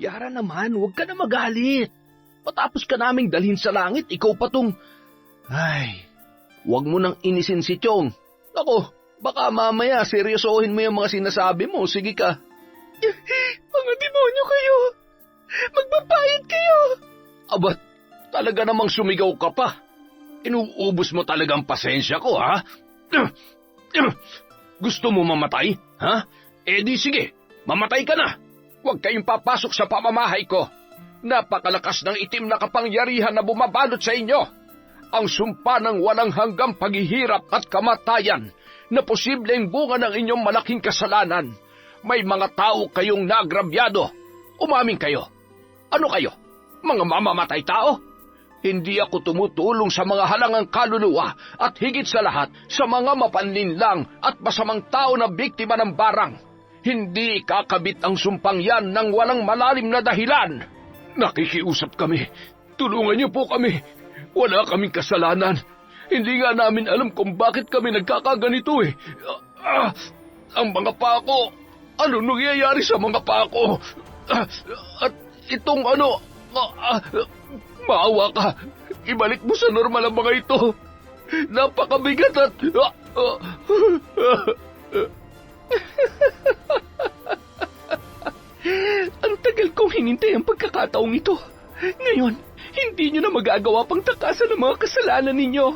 Yara naman, huwag ka na magalit. Matapos ka naming dalhin sa langit, ikaw pa tong... Ay, huwag mo nang inisin si Chong. Ako, baka mamaya seryosohin mo yung mga sinasabi mo. Sige ka. Mga demonyo kayo! Magbabayad kayo! Aba, talaga namang sumigaw ka pa. Inuubos mo talagang pasensya ko, ha? Gusto mo mamatay, ha? Eh di sige, mamatay ka na. Huwag kayong papasok sa pamamahay ko. Napakalakas ng itim na kapangyarihan na bumabalot sa inyo. Ang sumpa ng walang hanggang paghihirap at kamatayan na posibleng bunga ng inyong malaking kasalanan. May mga tao kayong nagrabyado. Umamin kayo. Ano kayo? Mga mamamatay tao? Hindi ako tumutulong sa mga halangang kaluluwa at higit sa lahat sa mga mapanlinlang at masamang tao na biktima ng barang. Hindi kakabit ang sumpang yan ng walang malalim na dahilan. Nakikiusap kami. Tulungan niyo po kami. Wala kaming kasalanan. Hindi nga namin alam kung bakit kami nagkakaganito eh. Ang mga pako. Ano nangyayari sa mga pako? At itong ano... maawa ka. Ibalik mo sa normal ang mga ito. Napakabigat at... Ang tagal kong hinintay ang pagkakataong ito. Ngayon, hindi nyo na magagawa pang takasan ang mga kasalanan ninyo.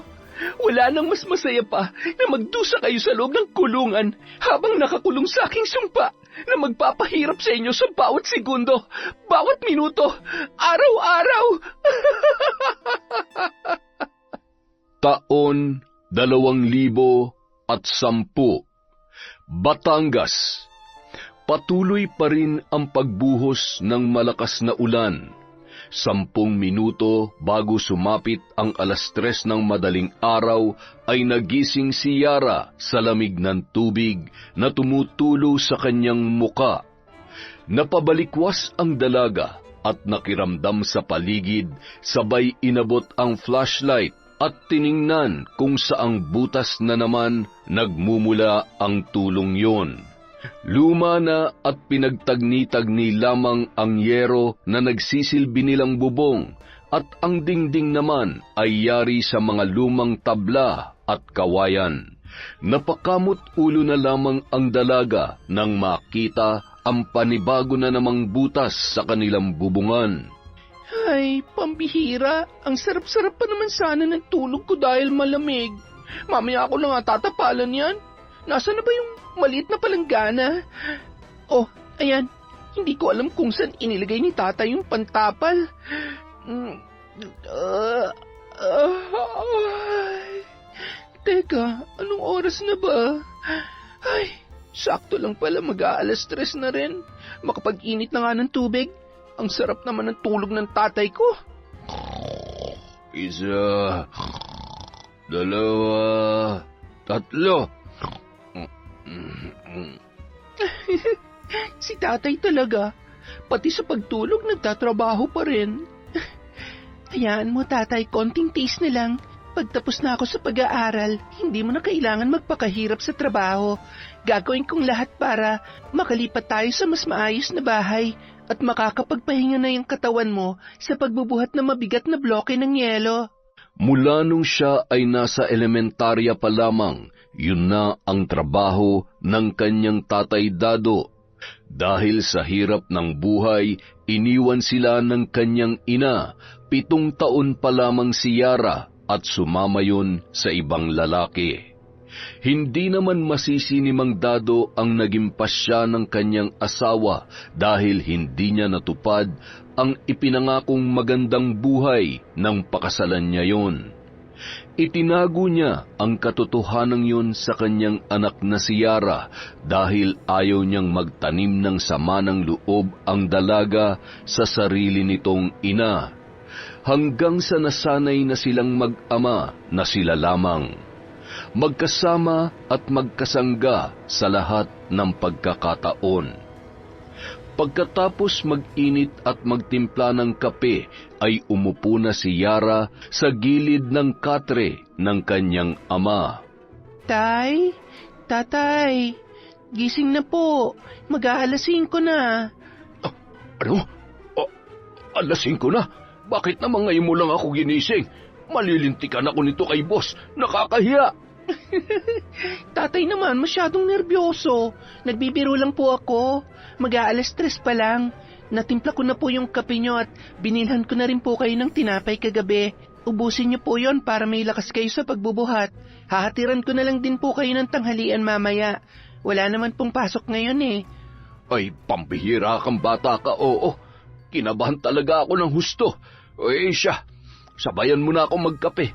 Wala nang mas masaya pa na magdusa kayo sa loob ng kulungan habang nakakulong sa aking sumpa na magpapahirap sa inyo sa bawat segundo, bawat minuto, araw-araw. Taon 2010, Batangas. Patuloy pa rin ang pagbuhos ng malakas na ulan. 10 minuto bago sumapit ang 3:00 ng madaling araw ay nagising si Yara sa lamig ng tubig na tumutulo sa kanyang muka. Napabalikwas ang dalaga at nakiramdam sa paligid, sabay inabot ang flashlight at tiningnan kung saang butas na naman nagmumula ang tulong yon. Luma na at pinagtagni-tagni lamang ang yero na nagsisilbi nilang bubong at ang dingding naman ay yari sa mga lumang tabla at kawayan. Napakamot ulo na lamang ang dalaga nang makita ang panibago na namang butas sa kanilang bubungan. Ay, pambihira. Ang sarap-sarap pa naman sana ng tulog ko dahil malamig. Mamaya ako lang tatapalan yan. Nasaan na ba yung maliit na palanggana? Oh, ayan. Hindi ko alam kung saan inilagay ni tatay yung pantapal. Teka, anong oras na ba? Ay, sakto lang pala, mag-aalas 3 na rin. Makapag-init na nga ng tubig. Ang sarap naman ng tulog ng tatay ko. 1, 2, 3. Si tatay talaga. Pati sa pagtulog nagtatrabaho pa rin. Hayaan mo tatay, konting taste na lang. Pagtapos na ako sa pag-aaral, hindi mo na kailangan magpakahirap sa trabaho. Gagawin kong lahat para makalipat tayo sa mas maayos na bahay at makakapagpahinga na yung katawan mo sa pagbubuhat ng mabigat na bloke ng yelo. Mula nung siya ay nasa elementarya pa lamang, yun na ang trabaho ng kanyang tatay Dado. Dahil sa hirap ng buhay, iniwan sila ng kanyang ina. 7 taon pa lamang si Yara at sumama yun sa ibang lalaki. Hindi naman masisi ni Mang Dado ang naging pasya ng kanyang asawa dahil hindi niya natupad ang ipinangakong magandang buhay ng pakasalan niya yon. Itinago niya ang katotohanan yun sa kanyang anak na si Yara dahil ayaw niyang magtanim ng sama ng loob ang dalaga sa sarili nitong ina. Hanggang sa nasanay na silang mag-ama na sila lamang. Magkasama at magkasangga sa lahat ng pagkakataon. Pagkatapos mag-init at magtimpla ng kape, ay umupo na si Yara sa gilid ng katre ng kanyang ama. Tay, tatay, gising na po. Mag-aalas 5 na. Ano? Alas 5 na. Bakit naman ngayon mo lang ako ginising? Malilintikan ako nito kay boss. Nakakahiya. Tatay naman, masyadong nervyoso. Nagbibiro lang po ako. Mag-aalas 3 pa lang. Natimpla ko na po yung kape nyo at binilhan ko na rin po kayo ng tinapay kagabi. Ubusin niyo po yon para may lakas kayo sa pagbubuhat. Hahatiran ko na lang din po kayo ng tanghalian mamaya. Wala naman pong pasok ngayon eh. Ay, pambihira kang bata ka, oo. Kinabahan talaga ako ng husto. Siya, sabayan mo na ako magkape.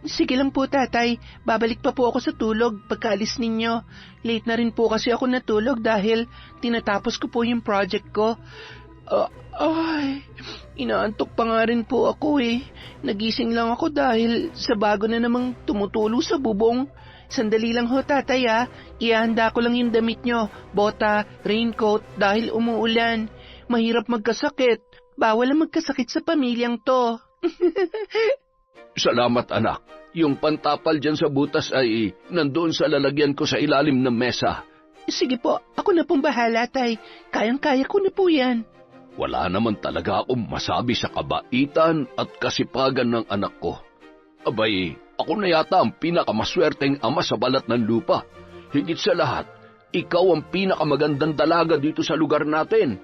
Sige lang po tatay, babalik pa po ako sa tulog pagkaalis ninyo. Late na rin po kasi ako natulog dahil tinatapos ko po yung project ko. Inaantok pa nga rin po ako eh. Nagising lang ako dahil sa bago na namang tumutulo sa bubong. Sandali lang ho tatay ihanda ko lang yung damit nyo, bota, raincoat dahil umuulan. Mahirap magkasakit, bawal ang magkasakit sa pamilyang to. Salamat anak, yung pantapal dyan sa butas ay nandoon sa lalagyan ko sa ilalim ng mesa. Sige po, ako na pong bahala tay, kayang-kaya ko na po yan. Wala naman talaga akong masabi sa kabaitan at kasipagan ng anak ko. Abay, ako na yata ang pinakamaswerteng ama sa balat ng lupa. Higit sa lahat, ikaw ang pinakamagandang dalaga dito sa lugar natin.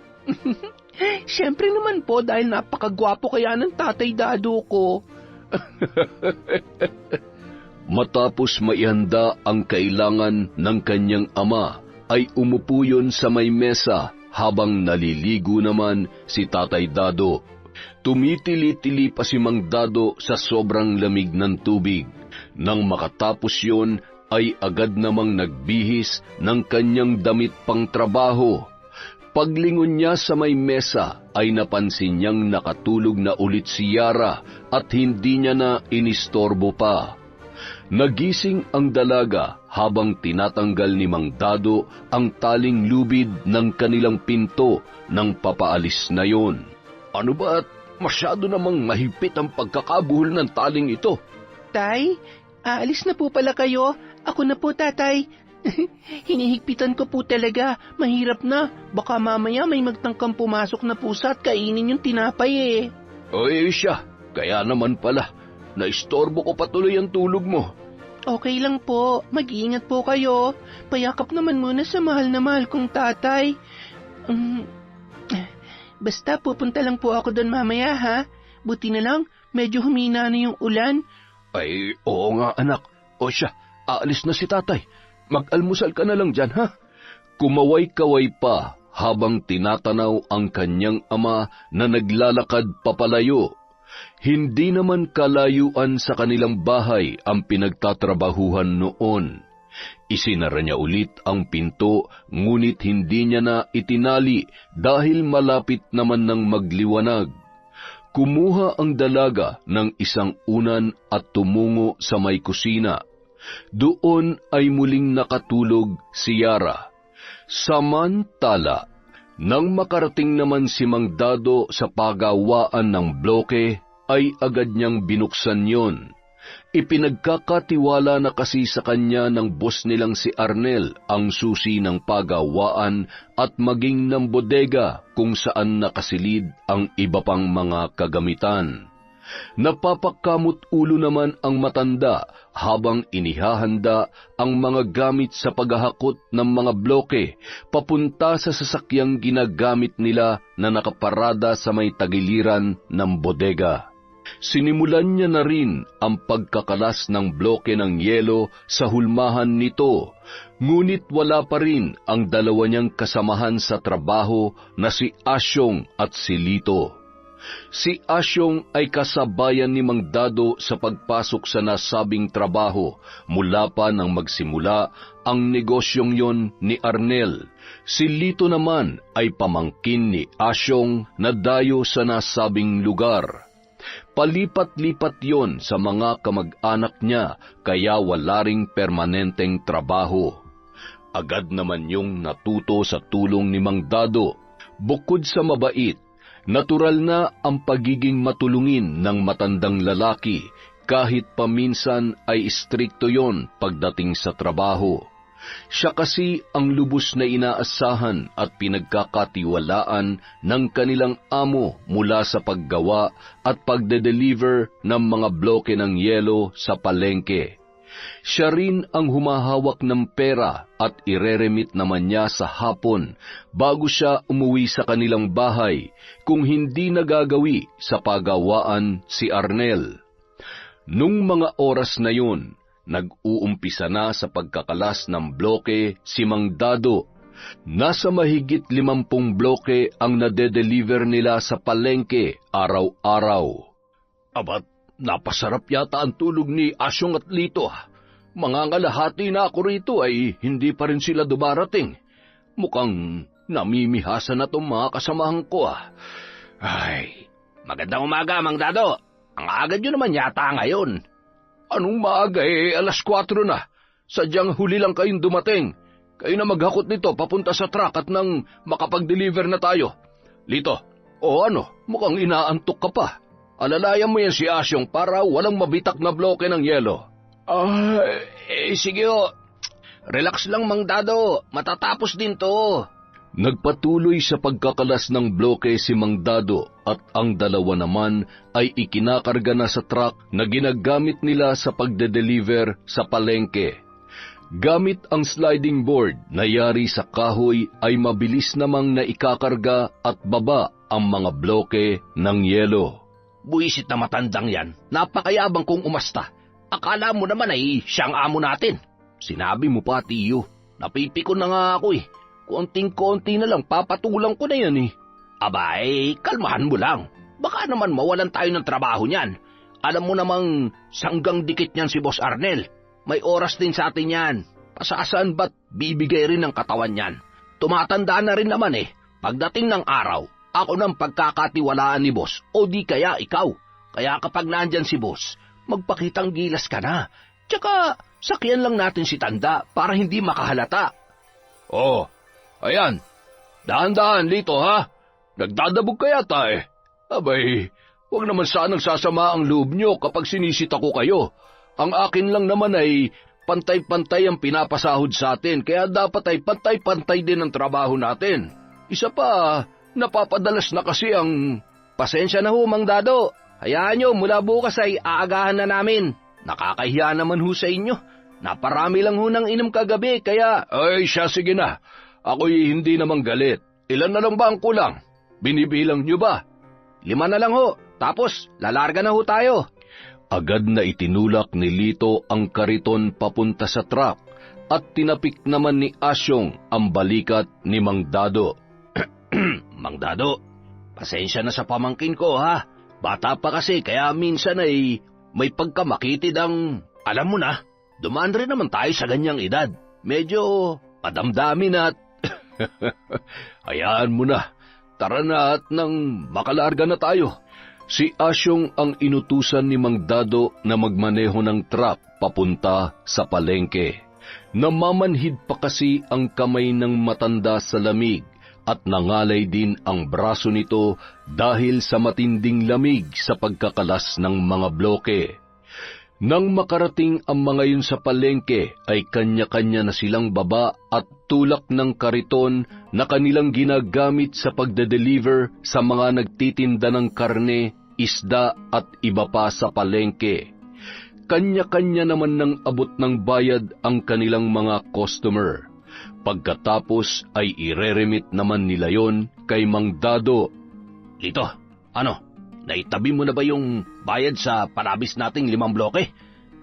Siyempre naman po dahil napakagwapo kaya ng tatay dado ko. Matapos maihanda ang kailangan ng kanyang ama, ay umupo yun sa may mesa habang naliligo naman si Tatay Dado. Tumitili-tili pa si Mang Dado sa sobrang lamig ng tubig. Nang makatapos yun, ay agad namang nagbihis ng kanyang damit pang trabaho. Paglingon niya sa may mesa, ay napansin niyang nakatulog na ulit si Yara at hindi niya na inistorbo pa. Nagising ang dalaga habang tinatanggal ni Mang Dado ang taling lubid ng kanilang pinto nang papaalis na yon. Ano ba at masyado namang mahigpit ang pagkakabuhol ng taling ito? Tay, aalis na po pala kayo. Ako na po tatay. Hinihigpitan ko po talaga. Mahirap na. Baka mamaya may magtangkang pumasok na pusa at kainin yung tinapay eh. Siya, kaya naman pala. Naistorbo ko patuloy ang tulog mo. Okay lang po. Mag-iingat po kayo. Payakap naman muna sa mahal na mahal kong tatay. Basta pupunta lang po ako doon mamaya ha. Buti na lang, medyo humina na yung ulan. Ay, oo nga anak. Siya, aalis na si tatay. Mag-almusal ka na lang dyan ha. Kumaway-kaway pa habang tinatanaw ang kanyang ama na naglalakad papalayo. Hindi naman kalayuan sa kanilang bahay ang pinagtatrabahuhan noon. Isinara niya ulit ang pinto, ngunit hindi niya na itinali dahil malapit naman ng magliwanag. Kumuha ang dalaga ng isang unan at tumungo sa may kusina. Doon ay muling nakatulog si Yara. Samantala, nang makarating naman si Mang Dado sa pagawaan ng bloke, ay agad niyang binuksan yon. Ipinagkakatiwala na kasi sa kanya ng boss nilang si Arnel ang susi ng pagawaan at maging ng bodega kung saan nakasilid ang iba pang mga kagamitan. Napapakamot ulo naman ang matanda habang inihahanda ang mga gamit sa paghahakot ng mga bloke papunta sa sasakyang ginagamit nila na nakaparada sa may tagiliran ng bodega. Sinimulan niya na rin ang pagkakalas ng bloke ng yelo sa hulmahan nito, ngunit wala pa rin ang dalawa niyang kasamahan sa trabaho na si Asyong at si Lito. Si Asyong ay kasabayan ni Mang Dado sa pagpasok sa nasabing trabaho mula pa nang magsimula ang negosyong yon ni Arnel. Si Lito naman ay pamangkin ni Asyong na dayo sa nasabing lugar. Palipat-lipat yon sa mga kamag-anak niya kaya wala ring permanenteng trabaho. Agad naman yung natuto sa tulong ni Mang Dado. Bukod sa mabait, natural na ang pagiging matulungin ng matandang lalaki kahit paminsan ay istrikto yon pagdating sa trabaho. Siya kasi ang lubos na inaasahan at pinagkakatiwalaan ng kanilang amo mula sa paggawa at pagde-deliver ng mga bloke ng yelo sa palengke. Siya rin ang humahawak ng pera at ireremit naman niya sa hapon bago siya umuwi sa kanilang bahay kung hindi nagagawi sa pagawaan si Arnel. Nung mga oras na yun, nag-uumpisa na sa pagkakalas ng bloke si Mang Dado. Nasa mahigit 50 bloke ang nade-deliver nila sa palengke araw-araw. Abat, napasarap yata ang tulog ni Asyong at Lito. Mangangalahati na ako rito ay hindi pa rin sila dumarating. Mukhang namimihasa na itong mga kasamahan ko. Ay, magandang umaga, Mang Dado. Ang aga nyo naman yata ngayon. Anong maaga alas 4 na. Sadyang huli lang kayong dumating. Kayo na maghakot nito papunta sa truck at nang makapag-deliver na tayo. Lito, mukhang inaantok ka pa. Alalayan mo yan si Asyong para walang mabitak na bloke ng yelo. Sige Relax lang, Mang Dado. Matatapos din to. Nagpatuloy sa pagkakalas ng bloke si Mang Dado at ang dalawa naman ay ikinakarga na sa truck na ginagamit nila sa pagde-deliver sa palengke. Gamit ang sliding board na yari sa kahoy ay mabilis namang naikakarga at baba ang mga bloke ng yelo. Buisit na matandang yan, napakayabang kong umasta. Akala mo naman ay siyang amo natin. Sinabi mo pa, tiyo, napipikon na nga ako eh. Konting-konti na lang, papatulang ko na yan eh. Abay, kalmahan mo lang. Baka naman mawalan tayo ng trabaho niyan. Alam mo namang sanggang dikit niyan si Boss Arnel. May oras din sa atin yan. Pasasaan ba't bibigay rin ng katawan niyan? Tumatanda na rin naman eh. Pagdating ng araw, ako nang pagkakatiwalaan ni Boss o di kaya ikaw. Kaya kapag nandyan si Boss, magpakitang gilas ka na. Tsaka sakyan lang natin si Tanda para hindi makahalata. Ayan, dahan-dahan Lito ha. Nagdadabog ka yata eh. Abay, huwag naman sanang sasama ang loob nyo kapag sinisita ko kayo. Ang akin lang naman ay pantay-pantay ang pinapasahod sa atin, kaya dapat ay pantay-pantay din ang trabaho natin. Isa pa, napapadalas na kasi ang... Pasensya na ho, Mang Dado. Hayaan nyo, mula bukas ay aagahan na namin. Nakakahiya naman ho sa inyo. Naparami lang ho ng inom kagabi, kaya... Ay, siya, sige na. Ako'y hindi naman galit. Ilan na lang ba ang kulang? Binibilang nyo ba? 5 na lang ho, tapos lalarga na ho tayo. Agad na itinulak ni Lito ang kariton papunta sa truck at tinapik naman ni Asyong ang balikat ni Mang Dado. Mang Dado, pasensya na sa pamangkin ko ha. Bata pa kasi kaya minsan ay may pagkamakitid ang... Alam mo na, dumaan rin naman tayo sa ganyang edad. Medyo madamdamin at... Hayaan mo na. Tara na at nang makalarga na tayo. Si Asyong ang inutusan ni Mang Dado na magmaneho ng truck papunta sa palengke. Namamanhid pa kasi ang kamay ng matanda sa lamig at nangalay din ang braso nito dahil sa matinding lamig sa pagkakalas ng mga bloke. Nang makarating ang mga yun sa palengke ay kanya-kanya na silang baba at tulak ng kariton na kanilang ginagamit sa pagde-deliver sa mga nagtitinda ng karne, isda at iba pa sa palengke. Kanya-kanya naman ng abot ng bayad ang kanilang mga customer. Pagkatapos ay ireremit naman nila yon kay Mang Dado. Lito, naitabi mo na ba yung bayad sa palabis nating 5 bloke?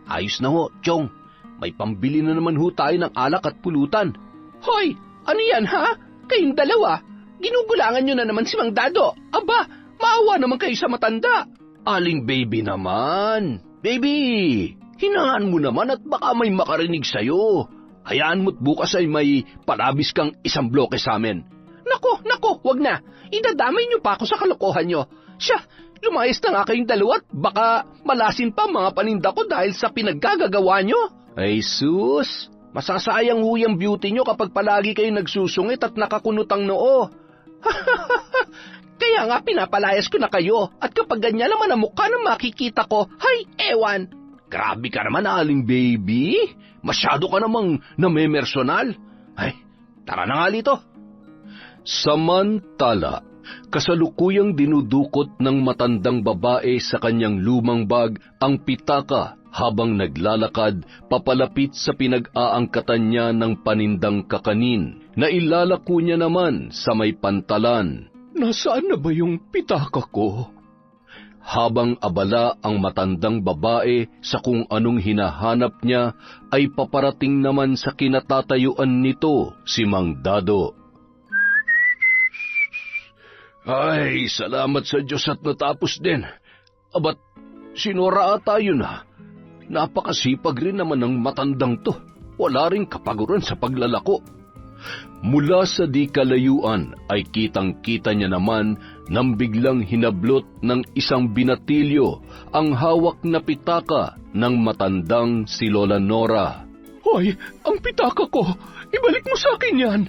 Ayos na ho, Chong. May pambili na naman ho tayo ng alak at pulutan. Hoy, ano yan ha? Kayong dalawa, ginugulangan nyo na naman si Mang Dado. Aba, maawa naman kayo sa matanda. Aling baby naman. Baby, hinaan mo naman at baka may makarinig sa'yo. Hayaan mo't bukas ay may palabis kang 1 bloke sa amin. Nako, wag na. Idadamay nyo pa ako sa kalokohan nyo. Siya, lumayas na nga kayong dalawa at baka malasin pa mga paninda ko dahil sa pinaggagawa nyo. Ay sus, masasayang huyang beauty nyo kapag palagi kayo nagsusungit at nakakunot ang noo. Kaya nga pinapalayas ko na kayo at kapag ganyan naman ang mukha na makikita ko, hay ewan. Grabe ka naman, Aling Baby. Masyado ka namang namemersonal. Ay, tara na nga dito. Samantala, kasalukuyang dinudukot ng matandang babae sa kanyang lumang bag ang pitaka habang naglalakad papalapit sa pinag-aangkatan niya ng panindang kakanin na ilalako niya naman sa may pantalan. Nasaan na ba yung pitaka ko? Habang abala ang matandang babae sa kung anong hinahanap niya, ay paparating naman sa kinatatayuan nito si Mang Dado. Ay, salamat sa Diyos at natapos din. Abat, sinura ata yun ha. Napakasipag rin naman ng matandang to. Wala ring kapaguran sa paglalako. Mula sa di kalayuan ay kitang-kita niya naman nang biglang hinablot ng isang binatilyo ang hawak na pitaka ng matandang si Lola Nora. Hoy, ang pitaka ko! Ibalik mo sa akin yan!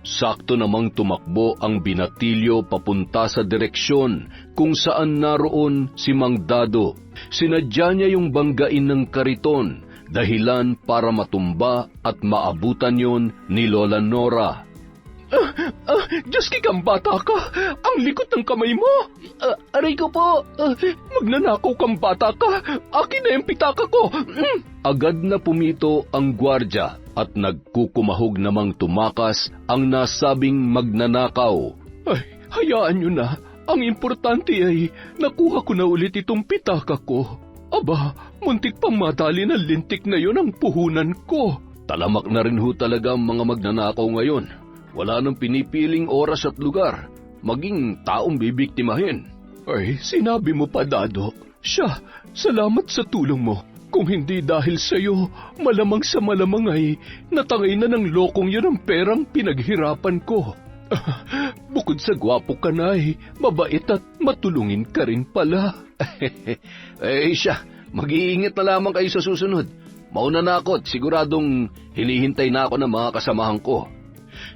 Sakto namang tumakbo ang binatilyo papunta sa direksyon kung saan naroon si Mang Dado. Sinadya niya yung banggain ng kariton, dahilan para matumba at maabutan yon ni Lola Nora. Diyos kang bata ka! Ang likot ng kamay mo! Aray ko po! Magnanakaw kang bata ka! Akin na yung pitaka ko! Agad na pumito ang gwardya at nagkukumahog namang tumakas ang nasabing magnanakaw. Ay, hayaan nyo na. Ang importante ay nakuha ko na ulit itong pitaka ko. Aba, muntik pang madali ng lintik na yon ang puhunan ko. Talamak na rin ho talaga ang mga magnanakaw ngayon. Wala nang pinipiling oras at lugar, maging taong bibiktimahin. Ay, sinabi mo pa, Dado. Siya, salamat sa tulong mo. Kung hindi dahil sa'yo, malamang sa malamang ay natangay na ng lokong yun ang perang pinaghirapan ko. Bukod sa gwapo ka na ay mabait at matulungin ka rin pala. Siya, mag-iingat na lamang kayo sa susunod. Mauna na ako at siguradong hinihintay na ako ng mga kasamahan ko.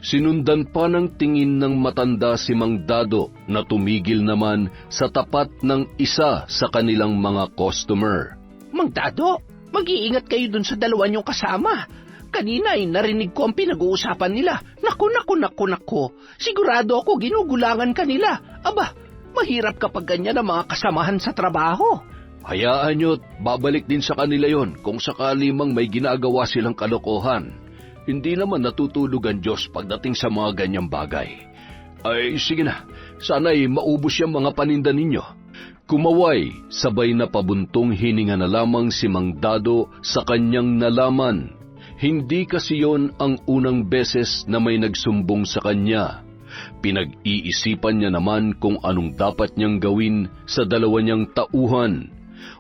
Sinundan pa ng tingin ng matanda si Mang Dado na tumigil naman sa tapat ng isa sa kanilang mga customer. Mang Dado, mag-iingat kayo dun sa dalawa niyong kasama. Kanina ay narinig ko ang pinag-uusapan nila. Naku. Sigurado ako ginugulangan kanila. Aba, mahirap kapag ganyan ang mga kasamahan sa trabaho. Hayaan nyo't babalik din sa kanila yon kung sakali mang may ginagawa silang kalokohan. Hindi naman natutulog ang Diyos pagdating sa mga ganyang bagay. Ay, sige na. Sana'y maubos yung mga paninda ninyo. Kumaway, sabay na pabuntong hininga na lamang si Mang Dado sa kanyang nalaman. Hindi kasi yon ang unang beses na may nagsumbong sa kanya. Pinag-iisipan niya naman kung anong dapat niyang gawin sa dalawa niyang tauhan.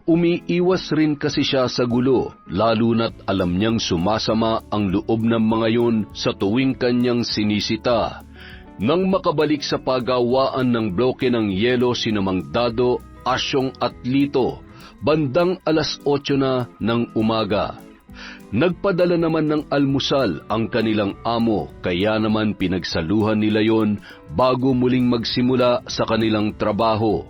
Umiiwas rin kasi siya sa gulo, lalo na't alam niyang sumasama ang loob ng mga yon sa tuwing kanyang sinisita. Nang makabalik sa pagawaan ng bloke ng yelo sina Mang Dado, Asyong at Lito, bandang 8:00 na ng umaga. Nagpadala naman ng almusal ang kanilang amo, kaya naman pinagsaluhan nila yon bago muling magsimula sa kanilang trabaho.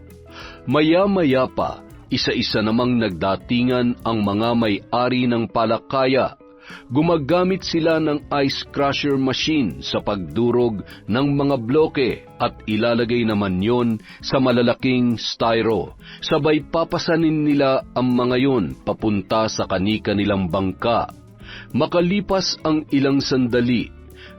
Maya-maya pa, isa-isa namang nagdatingan ang mga may-ari ng palakaya. Gumagamit sila ng ice crusher machine sa pagdurog ng mga bloke at ilalagay naman yon sa malalaking styro. Sabay papasanin nila ang mga yon papunta sa kani-kanilang bangka. Makalipas ang ilang sandali,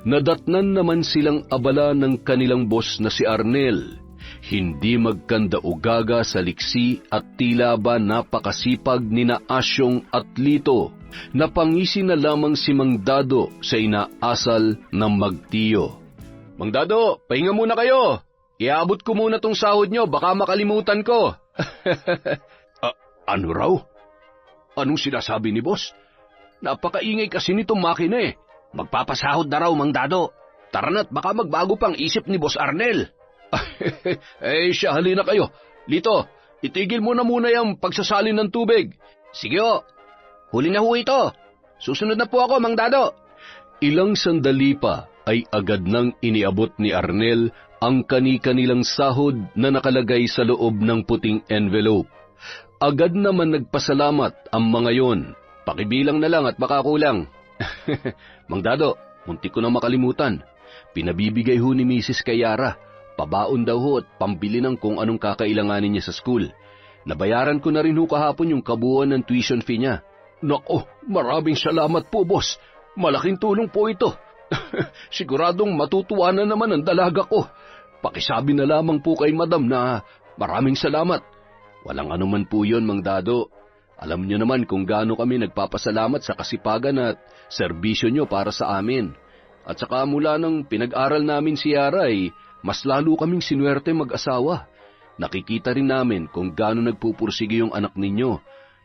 nadatnan naman silang abala ng kanilang boss na si Arnel. Hindi magkanda-ugaga sa liksi at tila ba napakasipag ni na Asyong at Lito. Napangisi na lamang si Mang Dado sa inaasal ng magtiyo. Mang Dado, pahinga muna kayo. Iabot ko muna tong sahod nyo, baka makalimutan ko. Ano raw? Anong sinasabi ni boss? Napakaingay kasi nitong makina eh. Magpapasahod na raw, Mang Dado. Tara na't baka magbago pang isip ni Boss Arnel. Siya, halina kayo. Lito, itigil mo na muna yung pagsasalin ng tubig. Sige o, huli na ho ito. Susunod na po ako, Mang Dado. Ilang sandali pa ay agad nang iniabot ni Arnel ang kani-kanilang sahod na nakalagay sa loob ng puting envelope. Agad naman nagpasalamat ang mga yon. Pakibilang na lang at baka kulang. Mang Dado, muntik ko na makalimutan. Pinabibigay ho ni Mrs. kay Yara. Pabaon daw ho at pambili ng kung anong kakailanganin niya sa school. Nabayaran ko na rin ho kahapon yung kabuuan ng tuition fee niya. Nako, maraming salamat po, boss. Malaking tulong po ito. Siguradong matutuwa na naman ang dalaga ko. Pakisabi na lamang po kay madam na maraming salamat. Walang anuman po yun, Mang Dado. Alam niyo naman kung gaano kami nagpapasalamat sa kasipagan at serbisyo niyo para sa amin. At saka mula nang pinag-aral namin si Yara ay mas lalo kaming sinuwerte mag-asawa. Nakikita rin namin kung gaano nagpupursige yung anak ninyo.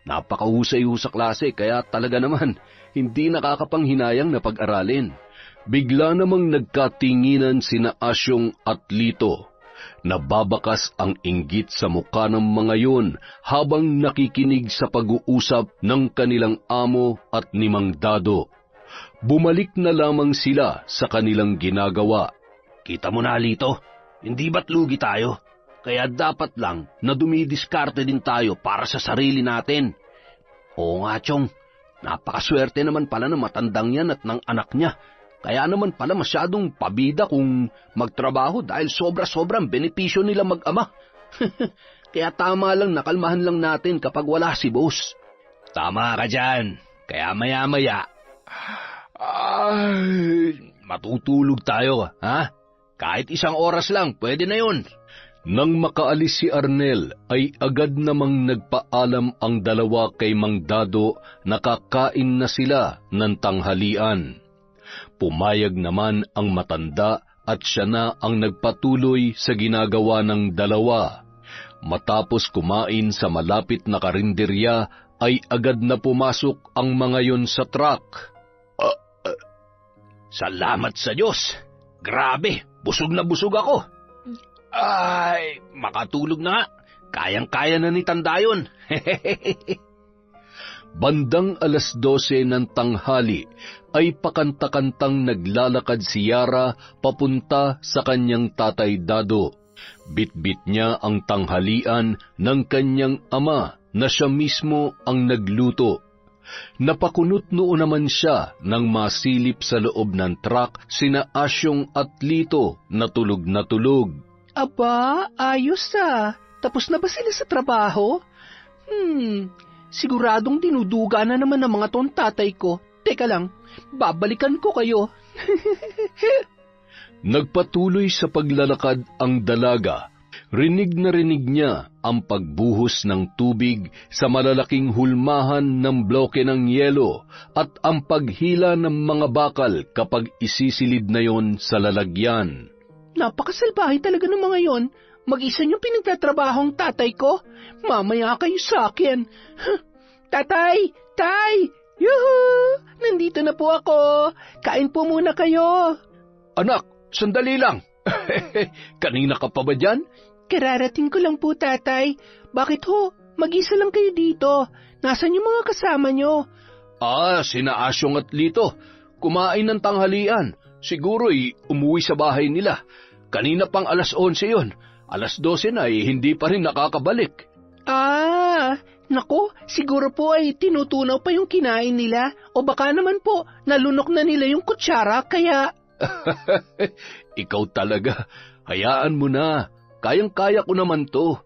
Napakahusay ho sa klase kaya talaga naman hindi nakakapanghinayang na pag-aralin. Bigla namang nagkatinginan sina Asyong at Lito. Nababakas ang inggit sa mukha ng mga yun habang nakikinig sa pag-uusap ng kanilang amo at ni Mang Dado. Bumalik na lamang sila sa kanilang ginagawa. Kita mo na, Lito, hindi ba't lugi tayo? Kaya dapat lang na dumidiskarte din tayo para sa sarili natin. Oo nga, Chong, napakaswerte naman pala ng matandang yan at ng anak niya. Kaya naman pala masyadong pabida kung magtrabaho dahil sobra-sobrang benepisyo nila mag-ama. Kaya tama lang nakalmahan lang natin kapag wala si boss. Tama ka dyan. Kaya maya-maya, matutulog tayo, ha? Kahit 1 oras lang, pwede na yun. Nang makaalis si Arnel, ay agad namang nagpaalam ang dalawa kay Mang Dado na kakain na sila ng tanghalian. Pumayag naman ang matanda at siya na ang nagpatuloy sa ginagawa ng dalawa. Matapos kumain sa malapit na karinderya, ay agad na pumasok ang mga yon sa truck. Salamat sa Diyos! Grabe, busog na busog ako! Ay, makatulog na nga. Kayang-kaya na ni tanda yun. Bandang 12:00 ng tanghali ay pakanta-kantang naglalakad si Yara papunta sa kanyang tatay Dado. Bitbit niya ang tanghalian ng kanyang ama na siya mismo ang nagluto. Napakunot noon naman siya nang masilip sa loob ng truck sina Asyong at Lito na tulog na tulog. Aba, ayos ah. Tapos na ba sila sa trabaho? Siguradong dinuduga na naman ng mga ton tatay ko. Teka lang, babalikan ko kayo. Nagpatuloy sa paglalakad ang dalaga. Rinig na rinig niya ang pagbuhos ng tubig sa malalaking hulmahan ng bloke ng yelo at ang paghila ng mga bakal kapag isisilid na yon sa lalagyan. Napakasalbahe talaga ng mga yon. Mag-isa niyong pinagtatrabaho ang tatay ko. Mamaya kayo sa akin. Tatay! Tay! Yuhu! Nandito na po ako. Kain po muna kayo. Anak, sandali lang. Kanina ka pa ba dyan? Kararating ko lang po, tatay. Bakit ho? Mag-isa lang kayo dito. Nasaan yung mga kasama nyo? Sina Asyong at Lito. Kumain ng tanghalian. Siguro'y umuwi sa bahay nila. Kanina pang 11:00 yon. 12:00 na hindi pa rin nakakabalik. Nako, siguro po ay tinutunaw pa yung kinain nila. O baka naman po, nalunok na nila yung kutsara, kaya... Ikaw talaga. Hayaan mo na. Kayang-kaya ko naman to.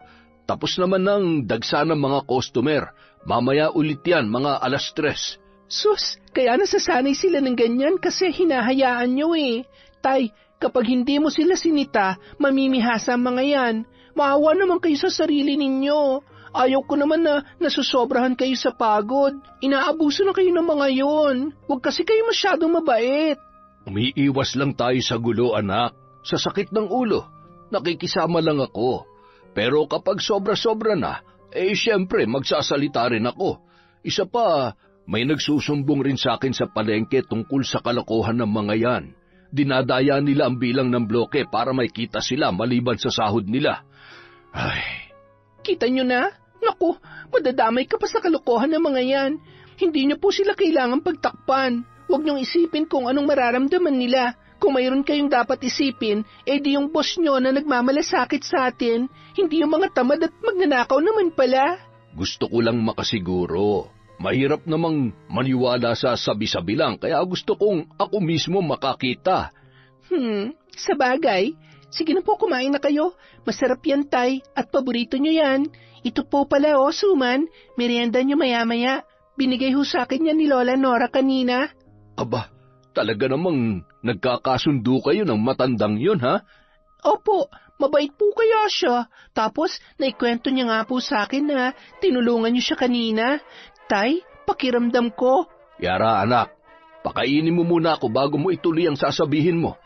Tapos naman ng dagsa ng mga customer. Mamaya ulit yan, mga 3:00. Sus, kaya nasasanay sila ng ganyan kasi hinahayaan nyo eh. Tay, kapag hindi mo sila sinita, mamimihasa ang mga yan. Maawa naman kayo sa sarili ninyo. Ayaw ko naman na nasusobrahan kayo sa pagod. Inaabuso na kayo ng mga yon. Huwag kasi kayo masyadong mabait. Umiiwas lang tayo sa gulo, anak. Sa sakit ng ulo. Nakikisama lang ako. Pero kapag sobra-sobra na, siyempre magsasalita rin ako. Isa pa, may nagsusumbong rin sa akin sa palengke tungkol sa kalokohan ng mga yan. Dinadaya nila ang bilang ng bloke para may kita sila maliban sa sahod nila. Ay. Kita nyo na? Naku, madadamay ka pa sa kalokohan ng mga yan. Hindi nyo po sila kailangang pagtakpan. Huwag nyong isipin kung anong mararamdaman nila. Kung mayroon kayong dapat isipin, di yung boss nyo na nagmamalasakit sa atin, hindi yung mga tamad at magnanakaw naman pala. Gusto ko lang makasiguro. Mahirap namang maniwala sa sabi-sabi lang, kaya gusto kong ako mismo makakita. Sabagay. Sige na po, kumain na kayo. Masarap yan, Tay, at paborito nyo yan. Ito po pala, Suman. Merienda nyo maya-maya. Binigay ho sa akin yan ni Lola Nora kanina. Aba, talaga namang nagkakasundo kayo ng matandang yun, ha? Opo, mabait po kaya siya. Tapos, naikwento niya nga po sa akin na tinulungan niyo siya kanina. Tay, pakiramdam ko. Yara, anak, pakainin mo muna ako bago mo ituloy ang sasabihin mo.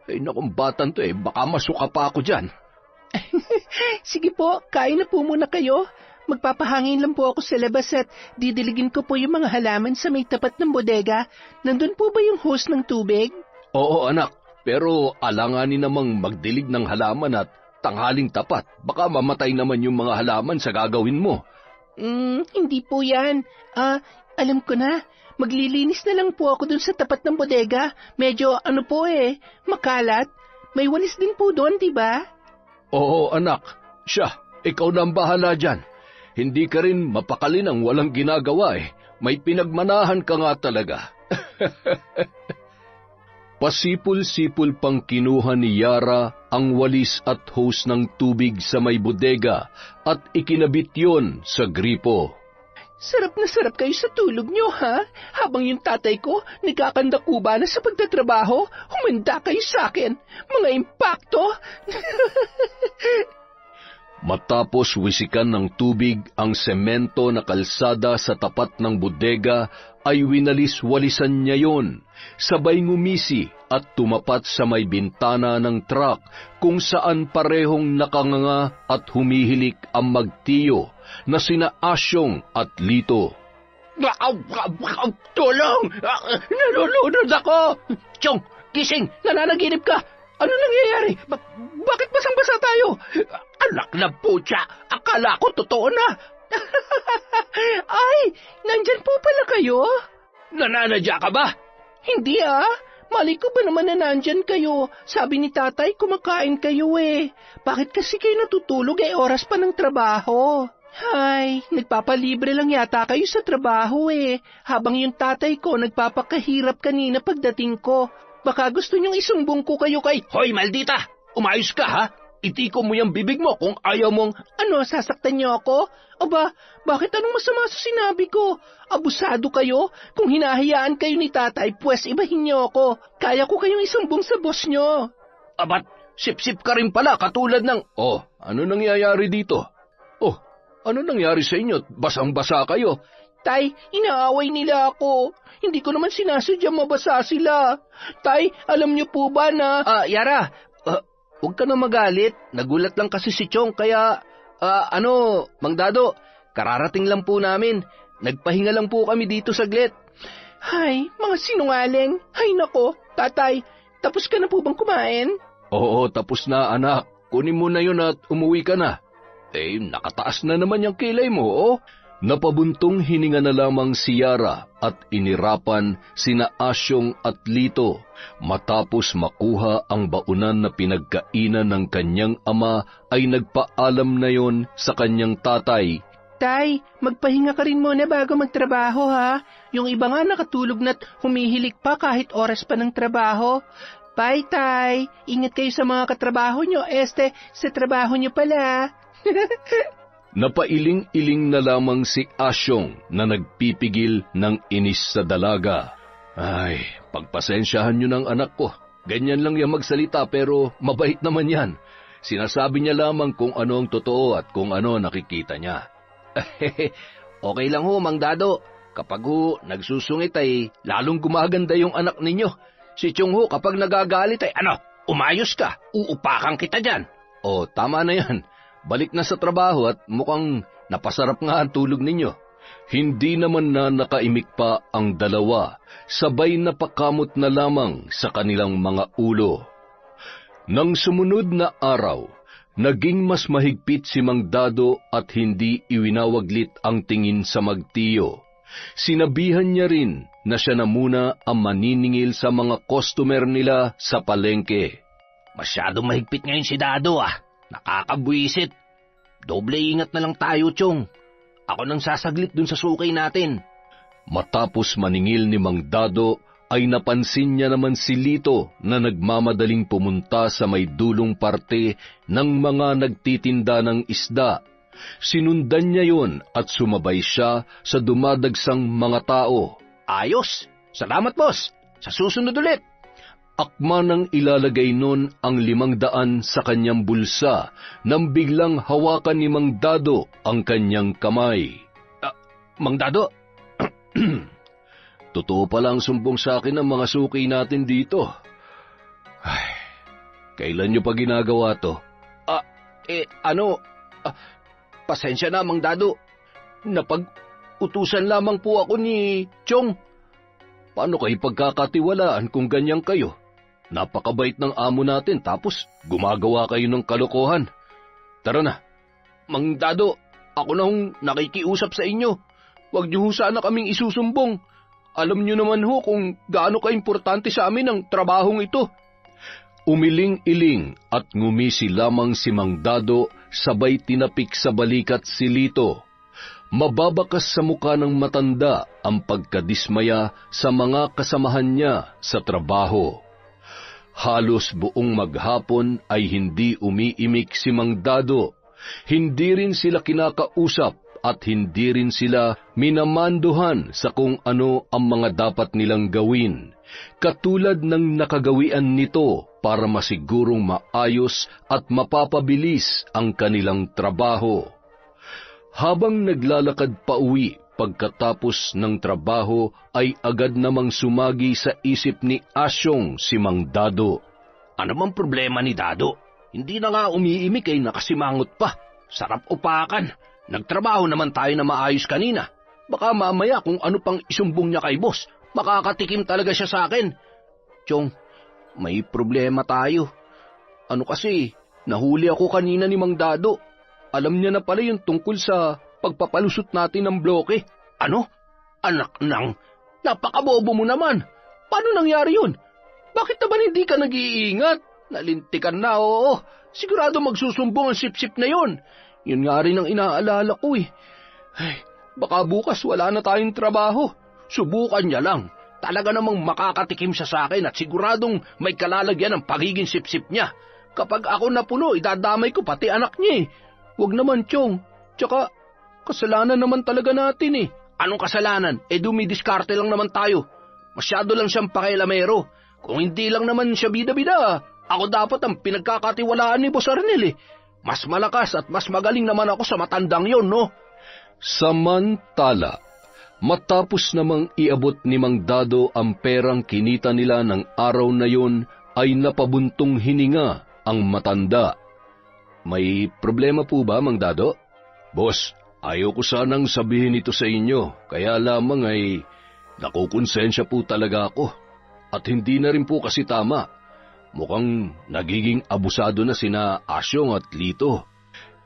Ay, nakong batan to baka masuka pa ako dyan. Sige po, kain na po muna kayo. Magpapahangin lang po ako sa labas at didiligin ko po yung mga halaman sa may tapat ng bodega. Nandun po ba yung hose ng tubig? Oo, anak. Pero alanganin namang magdilig ng halaman at tanghaling tapat. Baka mamatay naman yung mga halaman sa gagawin mo. Hindi po yan. Alam ko na. Maglilinis na lang po ako dun sa tapat ng bodega. Medyo makalat. May walis din po doon, diba? Oo, anak. Siya, ikaw na ang bahala dyan. Hindi ka rin mapakali ng walang ginagawa May pinagmanahan ka nga talaga. Pasipul-sipul pang kinuha ni Yara ang walis at hose ng tubig sa may bodega at ikinabit yon sa gripo. Sarap na sarap kayo sa tulog nyo, ha? Habang yung tatay ko nagkakandakuba na sa pagtatrabaho, humanda kayo sa akin. Mga impakto! Matapos wisikan ng tubig ang semento na kalsada sa tapat ng bodega, ay winalis-walisan niya yon, sabay ngumisi at tumapat sa may bintana ng truck kung saan parehong nakanganga at humihilik ang magtiyo na sina Asyong at Lito. Tulong! Nalulunod ako! Chong, gising! Nananaginip ka! Ano nangyayari? Bakit basang-basa tayo? Anak na putya! Akala ko totoo na! Ay, nandyan po pala kayo? Nananadya ka ba? Hindi Mali ko ba naman na nandyan kayo? Sabi ni tatay, kumakain kayo Bakit kasi kayo natutulog oras pa ng trabaho? Ay, nagpapalibre lang yata kayo sa trabaho Habang yung tatay ko nagpapakahirap kanina pagdating ko. Baka gusto niyong isumbong ko kayo kay... Hoy, maldita! Umayos ka, ha? Itiko mo yung bibig mo kung ayaw mong... Ano, sasaktan niyo ako? Aba, bakit anong masama sa sinabi ko? Abusado kayo? Kung hinahayaan kayo ni tatay, pues ibahin niyo ako. Kaya ko kayong isumbong sa boss niyo. Abat, sip-sip ka rin pala, katulad ng... Oh, ano nangyayari dito? Oh, ano nangyari sa inyo? Basang-basa kayo. Tay, inaaway nila ako. Hindi ko naman sinasadya mabasa sila. Tay, alam niyo po ba na... Yara, huwag ka na magalit. Nagulat lang kasi si Chong, kaya... Mang Dado, kararating lang po namin. Nagpahinga lang po kami dito saglit. Hay, mga sinungaling. Hay nako, tatay, tapos ka na po bang kumain? Oo, tapos na anak. Kunin mo na yun at umuwi ka na. Nakataas na naman yung kilay mo, Napabuntong hininga na lamang si Yara at inirapan sina Asyong at Lito matapos makuha ang baunan na pinagkainan ng kanyang ama ay nagpaalam na yon sa kanyang tatay. Tay, magpahinga ka rin muna bago magtrabaho ha. Yung iba nga nakatulog na't humihilik pa kahit oras pa ng trabaho. Bye, Tay. Ingat kayo sa mga katrabaho nyo. Sa trabaho nyo pala. Napailing-iling na lamang si Asyong na nagpipigil ng inis sa dalaga. Ay, pagpasensyahan nyo ng anak ko. Ganyan lang yung magsalita pero mabait naman yan. Sinasabi niya lamang kung ano ang totoo at kung ano nakikita niya. Okay lang Mang Dado. Kapag nagsusungit ay lalong gumaganda yung anak ninyo. Si Chong kapag nagagalit ay umayos ka, uupakan kita dyan. Tama na yan. Balik na sa trabaho at mukhang napasarap nga ang tulog ninyo. Hindi naman na nakaimik pa ang dalawa, sabay napakamot na lamang sa kanilang mga ulo. Nang sumunod na araw, naging mas mahigpit si Mang Dado at hindi iwinawaglit ang tingin sa magtiyo. Sinabihan niya rin na siya na muna ang maniningil sa mga customer nila sa palengke. Masyadong mahigpit ngayon si Dado Nakakabwisit. Doble ingat na lang tayo, Chong. Ako nang sasaglit dun sa sukay natin. Matapos maningil ni Mang Dado, ay napansin niya naman si Lito na nagmamadaling pumunta sa may dulong parte ng mga nagtitinda ng isda. Sinundan niya yon at sumabay siya sa dumadagsang mga tao. Ayos! Salamat, boss! Sa susunod ulit! Akma nang ilalagay nun ang 500 sa kanyang bulsa nang biglang hawakan ni Mang Dado ang kanyang kamay. Mang Dado? Totoo palang sumbong sa akin ang mga suki natin dito. Ay, kailan nyo pa ginagawa to? Pasensya na, Mang Dado. Napag-utusan lamang po ako ni Chong. Paano kayo pagkakatiwalaan kung ganyan kayo? Napakabait ng amo natin tapos gumagawa kayo ng kalokohan. Tara na. Mang Dado, ako na hong nakikiusap sa inyo. Huwag niyo sana kaming isusumbong. Alam niyo naman ho kung gaano ka-importante sa amin ang trabahong ito. Umiling-iling at ngumisi lamang si Mang Dado, sabay tinapik sa balikat si Lito. Mababakas sa muka ng matanda ang pagkadismaya sa mga kasamahan niya sa trabaho. Halos buong maghapon ay hindi umiimik si Mang Dado. Hindi rin sila kinakausap at hindi rin sila minamanduhan sa kung ano ang mga dapat nilang gawin, katulad ng nakagawian nito para masigurong maayos at mapapabilis ang kanilang trabaho. Habang naglalakad pa uwi pagkatapos ng trabaho ay agad namang sumagi sa isip ni Asyong si Mang Dado. Ano mang problema ni Dado? Hindi na nga umiimik ay nakasimangot pa. Sarap upakan. Nagtrabaho naman tayo na maayos kanina. Baka mamaya kung ano pang isumbong niya kay boss, makakatikim talaga siya sa akin. Chong, may problema tayo. Ano kasi, nahuli ako kanina ni Mang Dado. Alam niya na pala yung tungkol sa pagpapalusot natin ng bloke. Ano? Anak nang, napakabobo mo naman. Paano nangyari yun? Bakit naman hindi ka nag-iingat? Nalintikan na, oo. Sigurado magsusumbong ang sip-sip na yon. Yun nga rin ang inaalala ko eh. Ay, baka bukas wala na tayong trabaho. Subukan niya lang. Talaga namang makakatikim siya sa akin at siguradong may kalalagyan ng pagiging sip-sip niya. Kapag ako napuno, idadamay ko pati anak niya eh. Huwag naman, Chong. Tsaka, kasalanan naman talaga natin eh. Anong kasalanan? Dumidiskarte lang naman tayo. Masyado lang siyang pakialamero. Kung hindi lang naman siya bida-bida, ako dapat ang pinagkakatiwalaan ni Boss Arnel eh. Mas malakas at mas magaling naman ako sa matandang yon, no? Samantala, matapos namang iabot ni Mang Dado ang perang kinita nila ng araw na yon, ay napabuntong hininga ang matanda. May problema po ba, Mang Dado? Boss, ayaw ko sanang sabihin ito sa inyo, kaya lamang ay nakukonsensya po talaga ako. At hindi na rin po kasi tama. Mukhang nagiging abusado na sina Asyong at Lito.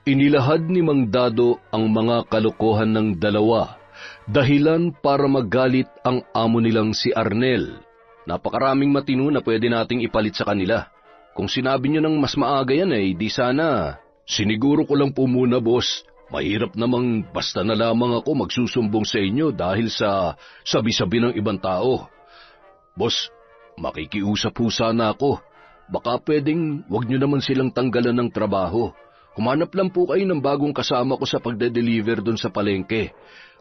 Inilahad ni Mang Dado ang mga kalokohan ng dalawa, dahilan para magalit ang amo nilang si Arnel. Napakaraming matino na pwede nating ipalit sa kanila. Kung sinabi nyo ng mas maaga yan ay di sana. Siniguro ko lang po muna, boss. Mahirap namang basta na lamang ako magsusumbong sa inyo dahil sa sabi-sabi ng ibang tao. Boss, makikiusap po sana ako. Baka pwedeng wag nyo naman silang tanggalan ng trabaho. Humanap lang po kayo ng bagong kasama ko sa pagde-deliver doon sa palengke.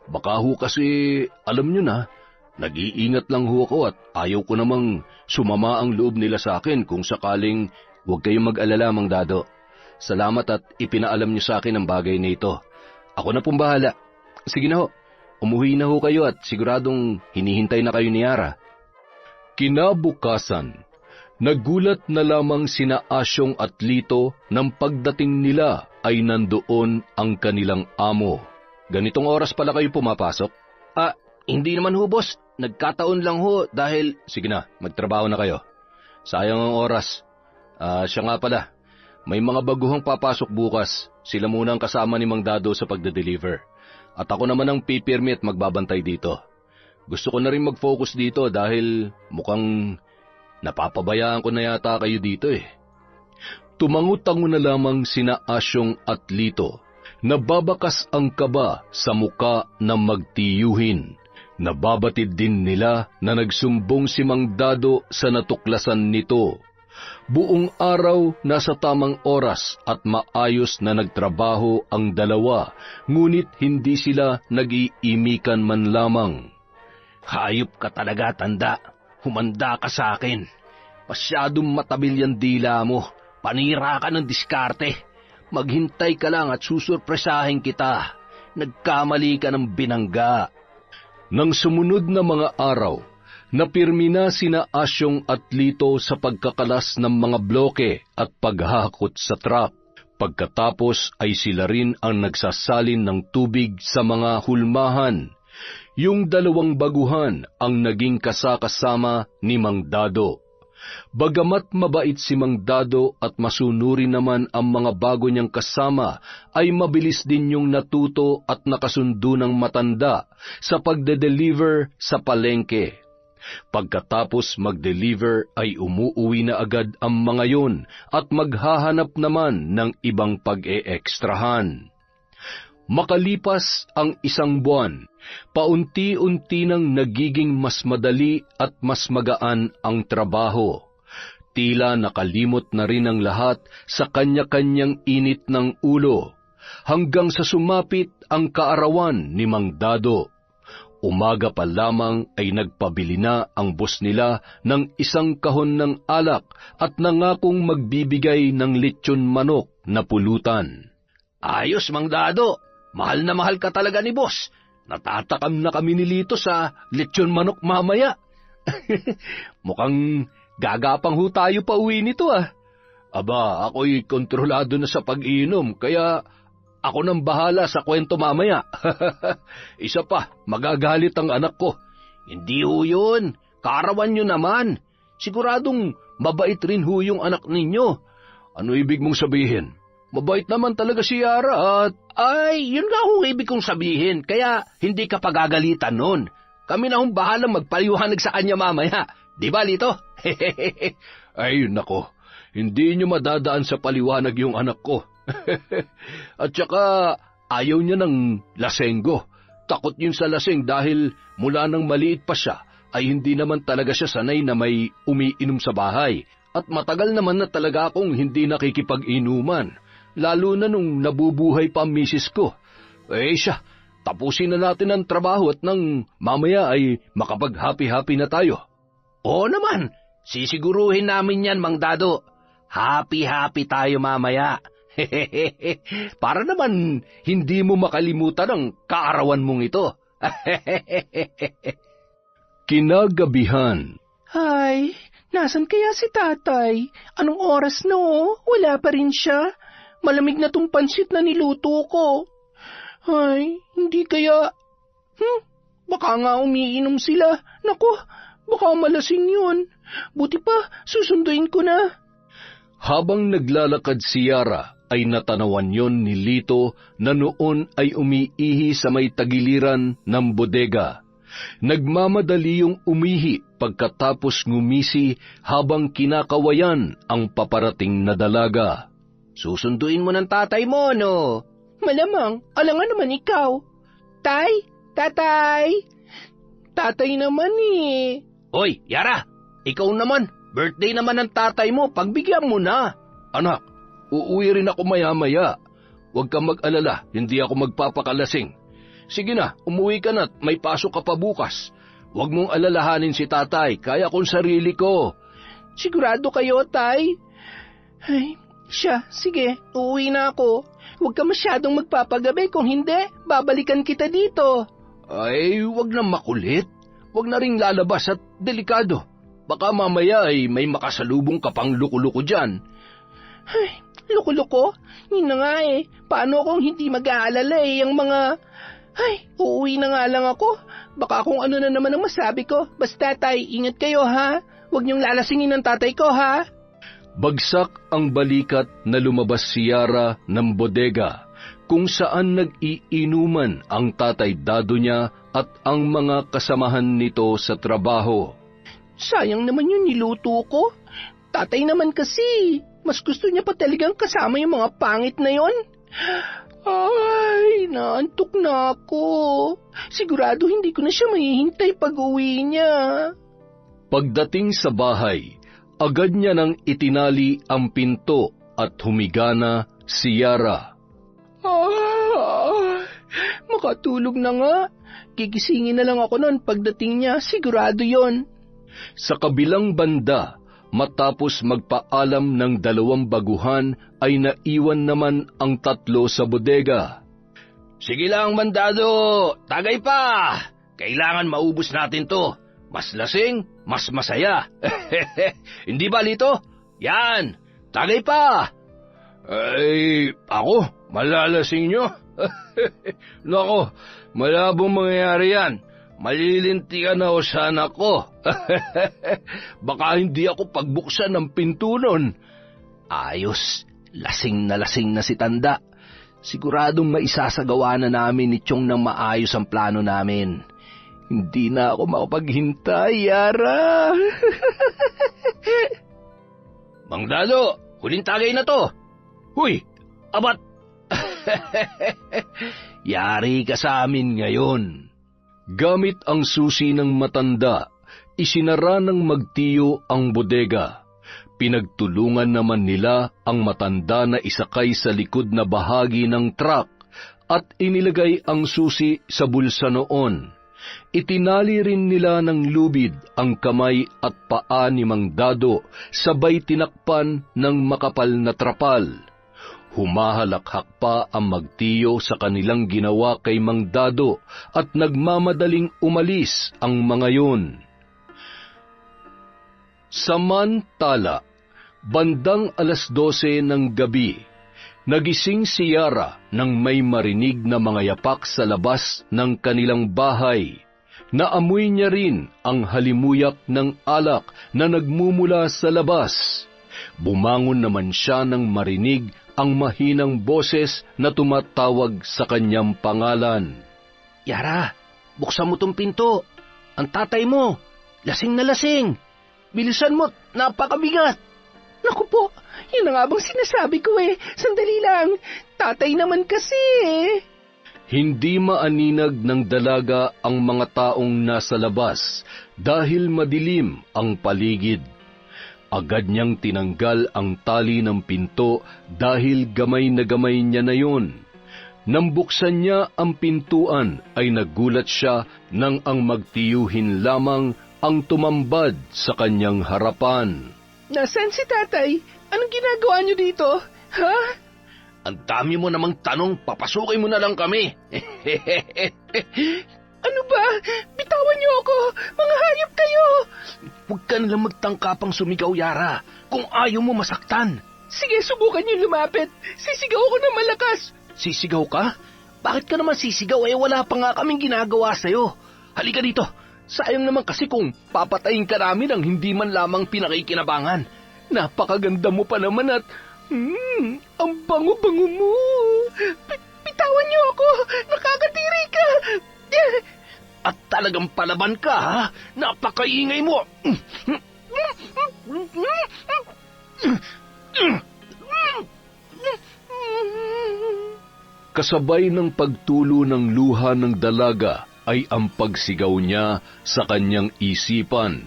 Baka ho kasi, alam nyo na, nag-iingat lang ho ako at ayaw ko namang sumama ang loob nila sa akin kung sakaling huwag kayong mag-alala, Mang Dado. Salamat at ipinaalam nyo sa akin ang bagay na ito. Ako na pong bahala. Sige na ho, umuwi na ho kayo at siguradong hinihintay na kayo ni Yara. Kinabukasan, nagulat na lamang sina Asyong at Lito nang pagdating nila ay nandoon ang kanilang amo. Ganitong oras pala kayo pumapasok? Hindi naman ho, boss. Nagkataon lang ho dahil... Sige na, magtrabaho na kayo. Sayang ang oras. Siya nga pala, may mga baguhang papasok bukas. Sila muna ang kasama ni Mang Dado sa pagde-deliver. At ako naman ang pipirmi at magbabantay dito. Gusto ko na rin mag-focus dito dahil mukhang napapabayaan ko na yata kayo dito eh. Tumangutango na lamang sina Asyong at Lito. Nababakas ang kaba sa muka ng magtiyuhin. Nababatid din nila na nagsumbong si Mang Dado sa natuklasan nito. Buong araw nasa tamang oras at maayos na nagtrabaho ang dalawa, ngunit hindi sila nag-iimikan man lamang. Hayop ka talaga, tanda. Humanda ka sa akin. Masyadong matabil yan dila mo. Panira ka ng diskarte. Maghintay ka lang at susurpresahin kita. Nagkamali ka ng binangga. Nang sumunod na mga araw, napirmi na sina Asyong at Lito sa pagkakalas ng mga bloke at paghahakot sa truck. Pagkatapos ay sila rin ang nagsasalin ng tubig sa mga hulmahan. Yung dalawang baguhan ang naging kasakasama ni Mang Dado. Bagamat mabait si Mang Dado at masunuri naman ang mga bago niyang kasama, ay mabilis din yung natuto at nakasundo ng matanda sa pagde-deliver sa palengke. Pagkatapos mag-deliver ay umuuwi na agad ang mga yon at maghahanap naman ng ibang pag-e-ekstrahan. Makalipas ang 1 buwan, paunti-unti nang nagiging mas madali at mas magaan ang trabaho. Tila nakalimot na rin ang lahat sa kanya-kanyang init ng ulo, hanggang sa sumapit ang kaarawan ni Mang Dado. Umaga pa lamang ay nagpabili na ang boss nila ng 1 kahon ng alak at nangakong magbibigay ng lechon manok na pulutan. Ayos, Mang Dado. Mahal na mahal ka talaga ni boss. Natatakam na kami ni Lito sa lechon manok mamaya. Mukhang gagapang ho tayo pa uwi nito ah. Aba, ako'y kontrolado na sa pag-inom, kaya ako nang bahala sa kwento mamaya. Isa pa, magagalit ang anak ko. Hindi ho yun. Kaarawan nyo naman. Siguradong mabait rin ho yung anak ninyo. Ano ibig mong sabihin? Mabait naman talaga si Yara at... Ay, yun nga ho ibig kong sabihin, kaya hindi ka pagagalitan nun. Kami na hong bahalang magpaliwanag sa kanya mamaya. Di ba, Lito? Ay, nako. Hindi nyo madadaan sa paliwanag yung anak ko. At saka, ayaw niya ng lasenggo. Takot yun sa laseng dahil mula nang maliit pa siya, ay hindi naman talaga siya sanay na may umiinom sa bahay. At matagal naman na talaga akong hindi nakikipag-inuman. Lalo na nung nabubuhay pa ang misis ko. Eh siya, tapusin na natin ang trabaho at nang mamaya ay makapag-happy-happy na tayo. Oo naman, sisiguruhin namin yan, Mang Dado. Happy-happy tayo mamaya. Para naman hindi mo makalimutan ang kaarawan mong ito. Kinagabihan. Ay, nasan kaya si tatay? Anong oras na Wala pa rin siya. Malamig na tong pansit na niluto ko. Ay, hindi kaya... baka nga umiinom sila. Naku, baka malasing yun. Buti pa, susunduin ko na. Habang naglalakad si Yara, ay natanawan yon ni Lito na noon ay umiihi sa may tagiliran ng bodega. Nagmamadali yung umihi pagkatapos ngumisi habang kinakawayan ang paparating na dalaga. Susunduin mo ng tatay mo, no? Malamang, alangan naman ikaw. Tay, tatay. Tatay naman eh. Hoy, Yara, ikaw naman. Birthday naman ng tatay mo, pagbigyan mo na. Anak, uuwi rin ako maya-maya. Huwag kang mag-alala, hindi ako magpapakalasing. Sige na, umuwi ka na't may pasok ka pa bukas. Huwag mong alalahanin si tatay, kaya kong sarili ko. Sigurado kayo, tay? Ay, siya, sige, uuwi na ako. Huwag ka masyadong magpapagabi, kung hindi, babalikan kita dito. Ay, huwag na makulit. Huwag na ring lalabas at delikado. Baka mamaya ay may makasalubong ka pang luko-luko dyan. Ay, luko-luko? Yun na nga eh. Paano kung hindi mag-aalala ang mga... Ay, uuwi na nga lang ako. Baka kung ano na naman ang masabi ko. Basta tay, ingat kayo ha. Huwag niyong lalasingin ng tatay ko ha. Bagsak ang balikat na lumabas si Yara ng bodega, kung saan nag-iinuman ang tatay Dado niya at ang mga kasamahan nito sa trabaho. Sayang naman yung niluto ko. Tatay naman kasi, mas gusto niya pa talagang kasama yung mga pangit na yon. Ay, naantok na ako. Sigurado hindi ko na siya mahihintay pag-uwi niya. Pagdating sa bahay, agad niya nang itinali ang pinto at humiga na si Yara. Makatulog na nga. Gigisingin na lang ako noon pagdating niya, sigurado yon. Sa kabilang banda, matapos magpaalam ng 2 baguhan, ay naiwan naman ang 3 sa bodega. Sige lang, mandado, tagay pa! Kailangan maubos natin to. Mas lasing, mas masaya. Hindi ba, Lito? Yan, tagay pa! Ay, ako? Malalasing nyo? Nako, malabong mangyayari yan. Malilintikan na o sana ko. Baka hindi ako pagbuksan ng pinto nun. Ayos, lasing na si Tanda. Siguradong maisasagawa na namin ni Chong ng maayos ang plano namin. Hindi na ako makapaghintay, Yara. Mang Dado, huling tagay na to. Huy, abat. Yari ka sa amin ngayon. Gamit ang susi ng matanda, isinara ng magtiyo ang bodega. Pinagtulungan naman nila ang matanda na isakay sa likod na bahagi ng truck at inilagay ang susi sa bulsa noon. Itinali rin nila ng lubid ang kamay at paa ni Mang Dado, sabay tinakpan ng makapal na trapal. Humahalakhak pa ang magtiyo sa kanilang ginawa kay Mang Dado at nagmamadaling umalis ang mga yun. Samantala, bandang 12:00 ng gabi, nagising si Yara nang may marinig na mga yapak sa labas ng kanilang bahay. Naamoy niya rin ang halimuyak ng alak na nagmumula sa labas. Bumangon naman siya nang marinig ang mahinang boses na tumatawag sa kanyang pangalan. Yara, buksan mo tong pinto. Ang tatay mo, lasing na lasing. Bilisan mo, napakabigat. Naku po, yun na nga bang sinasabi ko eh. Sandali lang, tatay naman kasi eh. Hindi maaninag ng dalaga ang mga taong nasa labas dahil madilim ang paligid. Agad niyang tinanggal ang tali ng pinto dahil gamay na gamay niya na yun. Nang buksan niya ang pintuan ay nagulat siya nang ang magtiyuhin lamang ang tumambad sa kanyang harapan. Nasaan si tatay? Anong ginagawa niyo dito? Ha? Ang dami mo namang tanong, papasukin mo na lang kami. Ano ba? Bitawan niyo ako! Mga hayop kayo! Huwag ka nalang magtangkapang sumigaw, Yara. Kung ayaw mo masaktan. Sige, subukan niyo lumapit. Sisigaw ako ng malakas. Sisigaw ka? Bakit ka naman sisigaw? Wala pa nga kaming ginagawa sa'yo. Halika dito. Sayang naman kasi kung papatayin ka namin ang hindi man lamang pinakikinabangan. Napakaganda mo pa naman at... ang bango-bango mo. Bitawan niyo ako! Nakakadiri ka! At talagang palaban ka, ha? Napakaingay mo! Kasabay ng pagtulo ng luha ng dalaga ay ang pagsigaw niya sa kanyang isipan.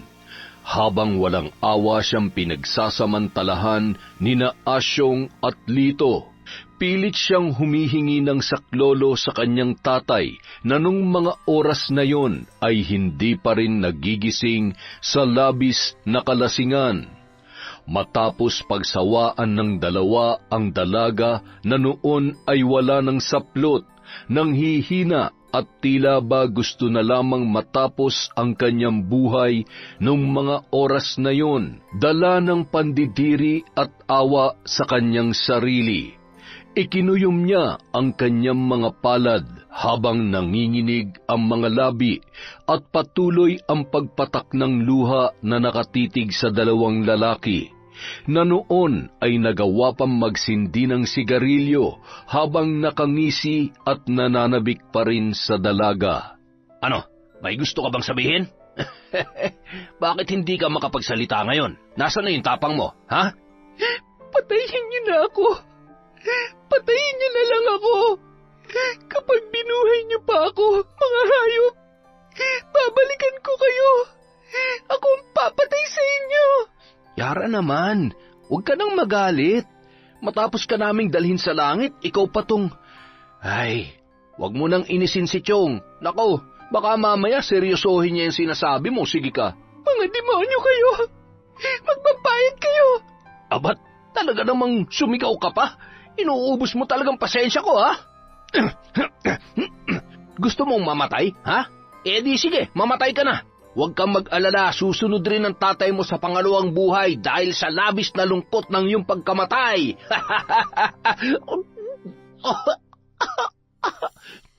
Habang walang awa siyang pinagsasamantalahan nina Asyong at Lito, pilit siyang humihingi ng saklolo sa kanyang tatay na nung mga oras na yon ay hindi pa rin nagigising sa labis na kalasingan. Matapos pagsawaan ng dalawa ang dalaga na noon ay wala ng saplot, nang hihina at tila ba gusto na lamang matapos ang kanyang buhay nung mga oras na yon, dala ng pandidiri at awa sa kanyang sarili. Ikinuyom niya ang kanyang mga palad habang nanginginig ang mga labi at patuloy ang pagpatak ng luha na nakatitig sa dalawang lalaki, na noon ay nagawa pang magsindi ng sigarilyo habang nakangisi at nananabik pa rin sa dalaga. Ano? May gusto ka bang sabihin? Bakit hindi ka makapagsalita ngayon? Nasaan na yung tapang mo, ha? Patayin niyo na ako! Patayin niyo na lang ako! naman. Huwag ka nang magalit. Matapos ka naming dalhin sa langit, ikaw pa tong... Ay, huwag mo nang inisin si Chong. Nako, baka mamaya seryosohin niya yung sinasabi mo. Sige ka. Mga demonyo kayo! Magbabayad kayo! Abat, talaga namang sumigaw ka pa? Inuubos mo talagang pasensya ko, ha? Gusto mong mamatay, ha? Eh di sige, mamatay ka na. Huwag kang mag-alala, susunod rin ang tatay mo sa pangalawang buhay dahil sa labis na lungkot ng iyong pagkamatay.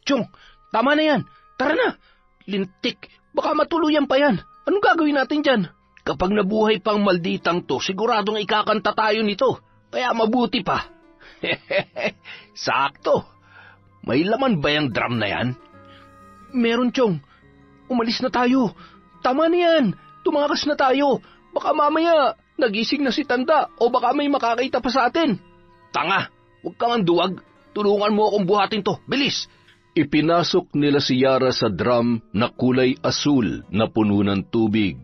Chong, tama na yan. Tara na. Lintik, baka matuluyan pa yan. Anong gagawin natin dyan? Kapag nabuhay pang malditang to, siguradong ikakanta tayo nito. Kaya mabuti pa. Sakto. May laman ba yung drum na yan? Meron, Chong. Umalis na tayo. Tama na yan. Tumakas na tayo. Baka mamaya nagising na si Tanda o baka may makakita pa sa atin. Tanga, huwag kang anduwag. Tulungan mo akong buhatin to. Bilis! Ipinasok nila si Yara sa drum na kulay asul na puno ng tubig,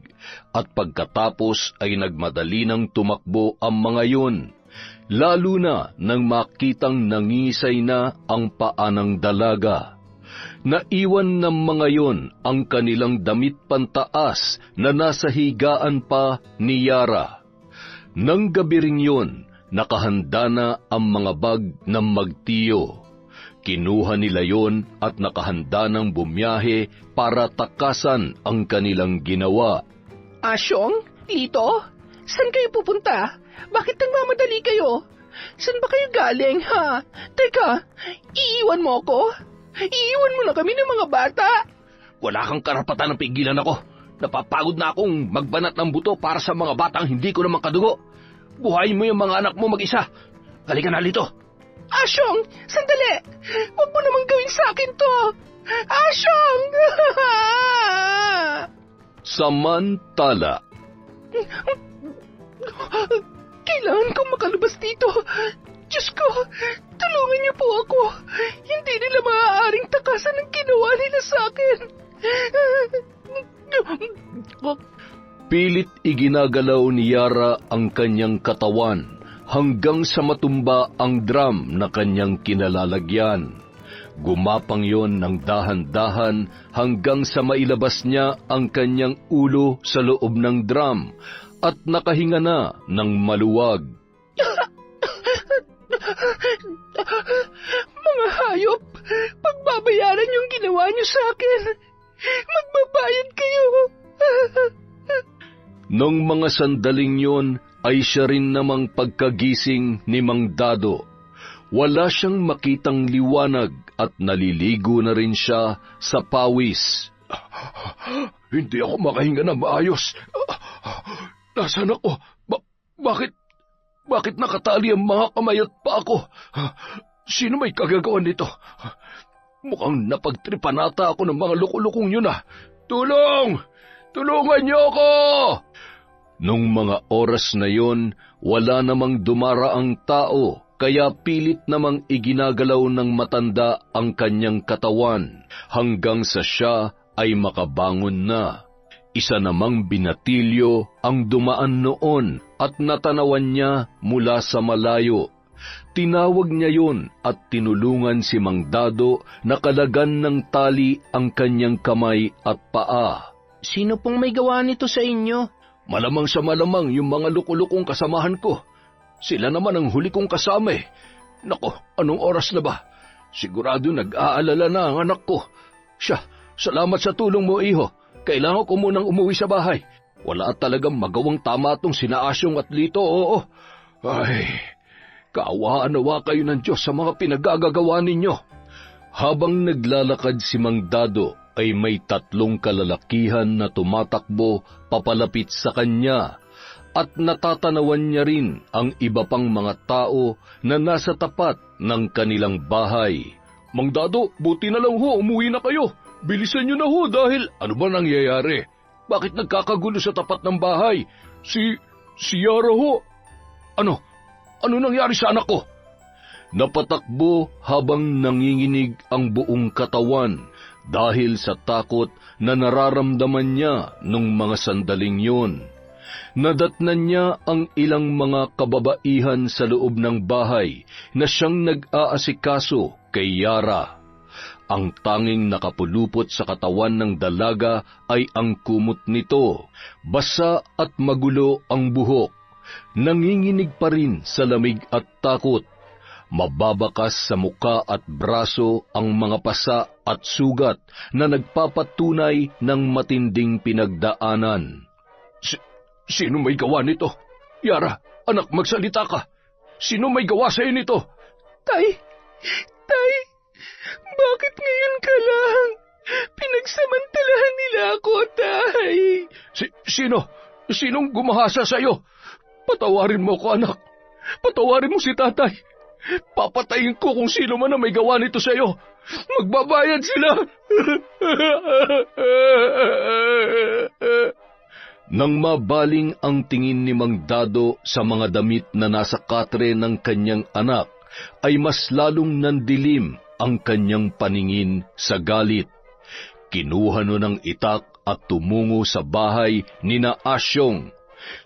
at pagkatapos ay nagmadali ng tumakbo ang mga yun, lalo na nang makitang nangisay na ang paa ng dalaga. Naiwan ng mga yon ang kanilang damit pantaas na nasa higaan pa ni Yara. Nang gabi ring yun, nakahanda na ang mga bag ng magtiyo. Kinuha nila yon at nakahanda ng bumiyahe para takasan ang kanilang ginawa. Asyong? Lito? Saan kayo pupunta? Bakit nagmamadali kayo? Saan ba kayo galing, ha? Teka, iiwan mo ako? Iiwan mo na kami ng mga bata? Wala kang karapatan ng pigilan ako. Napapagod na akong magbanat ng buto para sa mga batang hindi ko naman kadugo. Buhayin mo yung mga anak mo mag-isa. Halika na, Lito. Asyong, sandali! Huwag mo naman gawin sa akin to! Asyong! Samantala, Kailangan kong makalabas dito. Diyos ko, tulungan niyo po ako. Hindi nila maaaring takasan ang ginawa nila sa akin. pilit iginagalaw ni Yara ang kanyang katawan hanggang sa matumba ang drum na kanyang kinalalagyan. Gumapang yon ng dahan-dahan hanggang sa mailabas niya ang kanyang ulo sa loob ng drum at nakahinga na ng maluwag. Mga hayop, pagbabayaran yung ginawa niyo sa akin. Magbabayad kayo. Nung mga sandaling yon ay siya rin namang pagkagising ni Mang Dado. Wala siyang makitang liwanag at naliligo na rin siya sa pawis. Hindi ako makahinga na maayos. Nasaan ako? Bakit nakatali ang mga kamay at paa ko? Sino may kagagawan nito? Mukhang napagtripan ata ako ng mga lukulukong yun ah. Tulong! Tulungan niyo ako! Nung mga oras na yon, wala namang dumaraang tao, kaya pilit namang iginagalaw ng matanda ang kanyang katawan hanggang sa siya ay makabangon na. Isa namang binatilyo ang dumaan noon at natanawan niya mula sa malayo. Tinawag niya yon at tinulungan si Mang Dado na kalagan ng tali ang kanyang kamay at paa. Sino pong may gawa nito sa inyo? Malamang sa malamang yung mga lukulukong kasamahan ko. Sila naman ang huli kong kasama eh. Nako, anong oras na ba? Sigurado nag-aalala na ang anak ko. Siya, salamat sa tulong mo, iho. Kailangan ko munang umuwi sa bahay. Wala talagang magawang tama tong sina Asyong at Lito, oo. Ay, kaawaan nawa kayo ng Diyos sa mga pinagagagawa ninyo. Habang naglalakad si Mang Dado, ay may 3 kalalakihan na tumatakbo papalapit sa kanya at natatanawan niya rin ang iba pang mga tao na nasa tapat ng kanilang bahay. Mang Dado, buti na lang ho, umuwi na kayo. Bilisan niyo na ho dahil ano ba nangyayari? Bakit nagkakagulo sa tapat ng bahay? Si Yara ho. Ano nangyari sa anak ko? Napatakbo habang nanginginig ang buong katawan dahil sa takot na nararamdaman niya nung mga sandaling yon. Nadatnan niya ang ilang mga kababaihan sa loob ng bahay na siyang nag-aasikaso kay Yara. Ang tanging nakapulupot sa katawan ng dalaga ay ang kumot nito. Basa at magulo ang buhok. Nanginginig pa rin sa lamig at takot. Mababakas sa muka at braso ang mga pasa at sugat na nagpapatunay ng matinding pinagdaanan. Sino may gawa nito? Yara, anak, magsalita ka. Sino may gawa sa iyo nito? Tay, bakit ngayon ka lang? Pinagsamantalahan nila ako, Tay. Sinong gumahasa sa iyo? Patawarin mo ko, anak. Patawarin mo si tatay. Papatayin ko kung sino man na may gawa nito sa iyo. Magbabayad sila. Nang mabaling ang tingin ni Mang Dado sa mga damit na nasa katre ng kanyang anak, ay mas lalong nandilim ang kanyang paningin sa galit. Kinuha no ng itak at tumungo sa bahay ni na Asyong.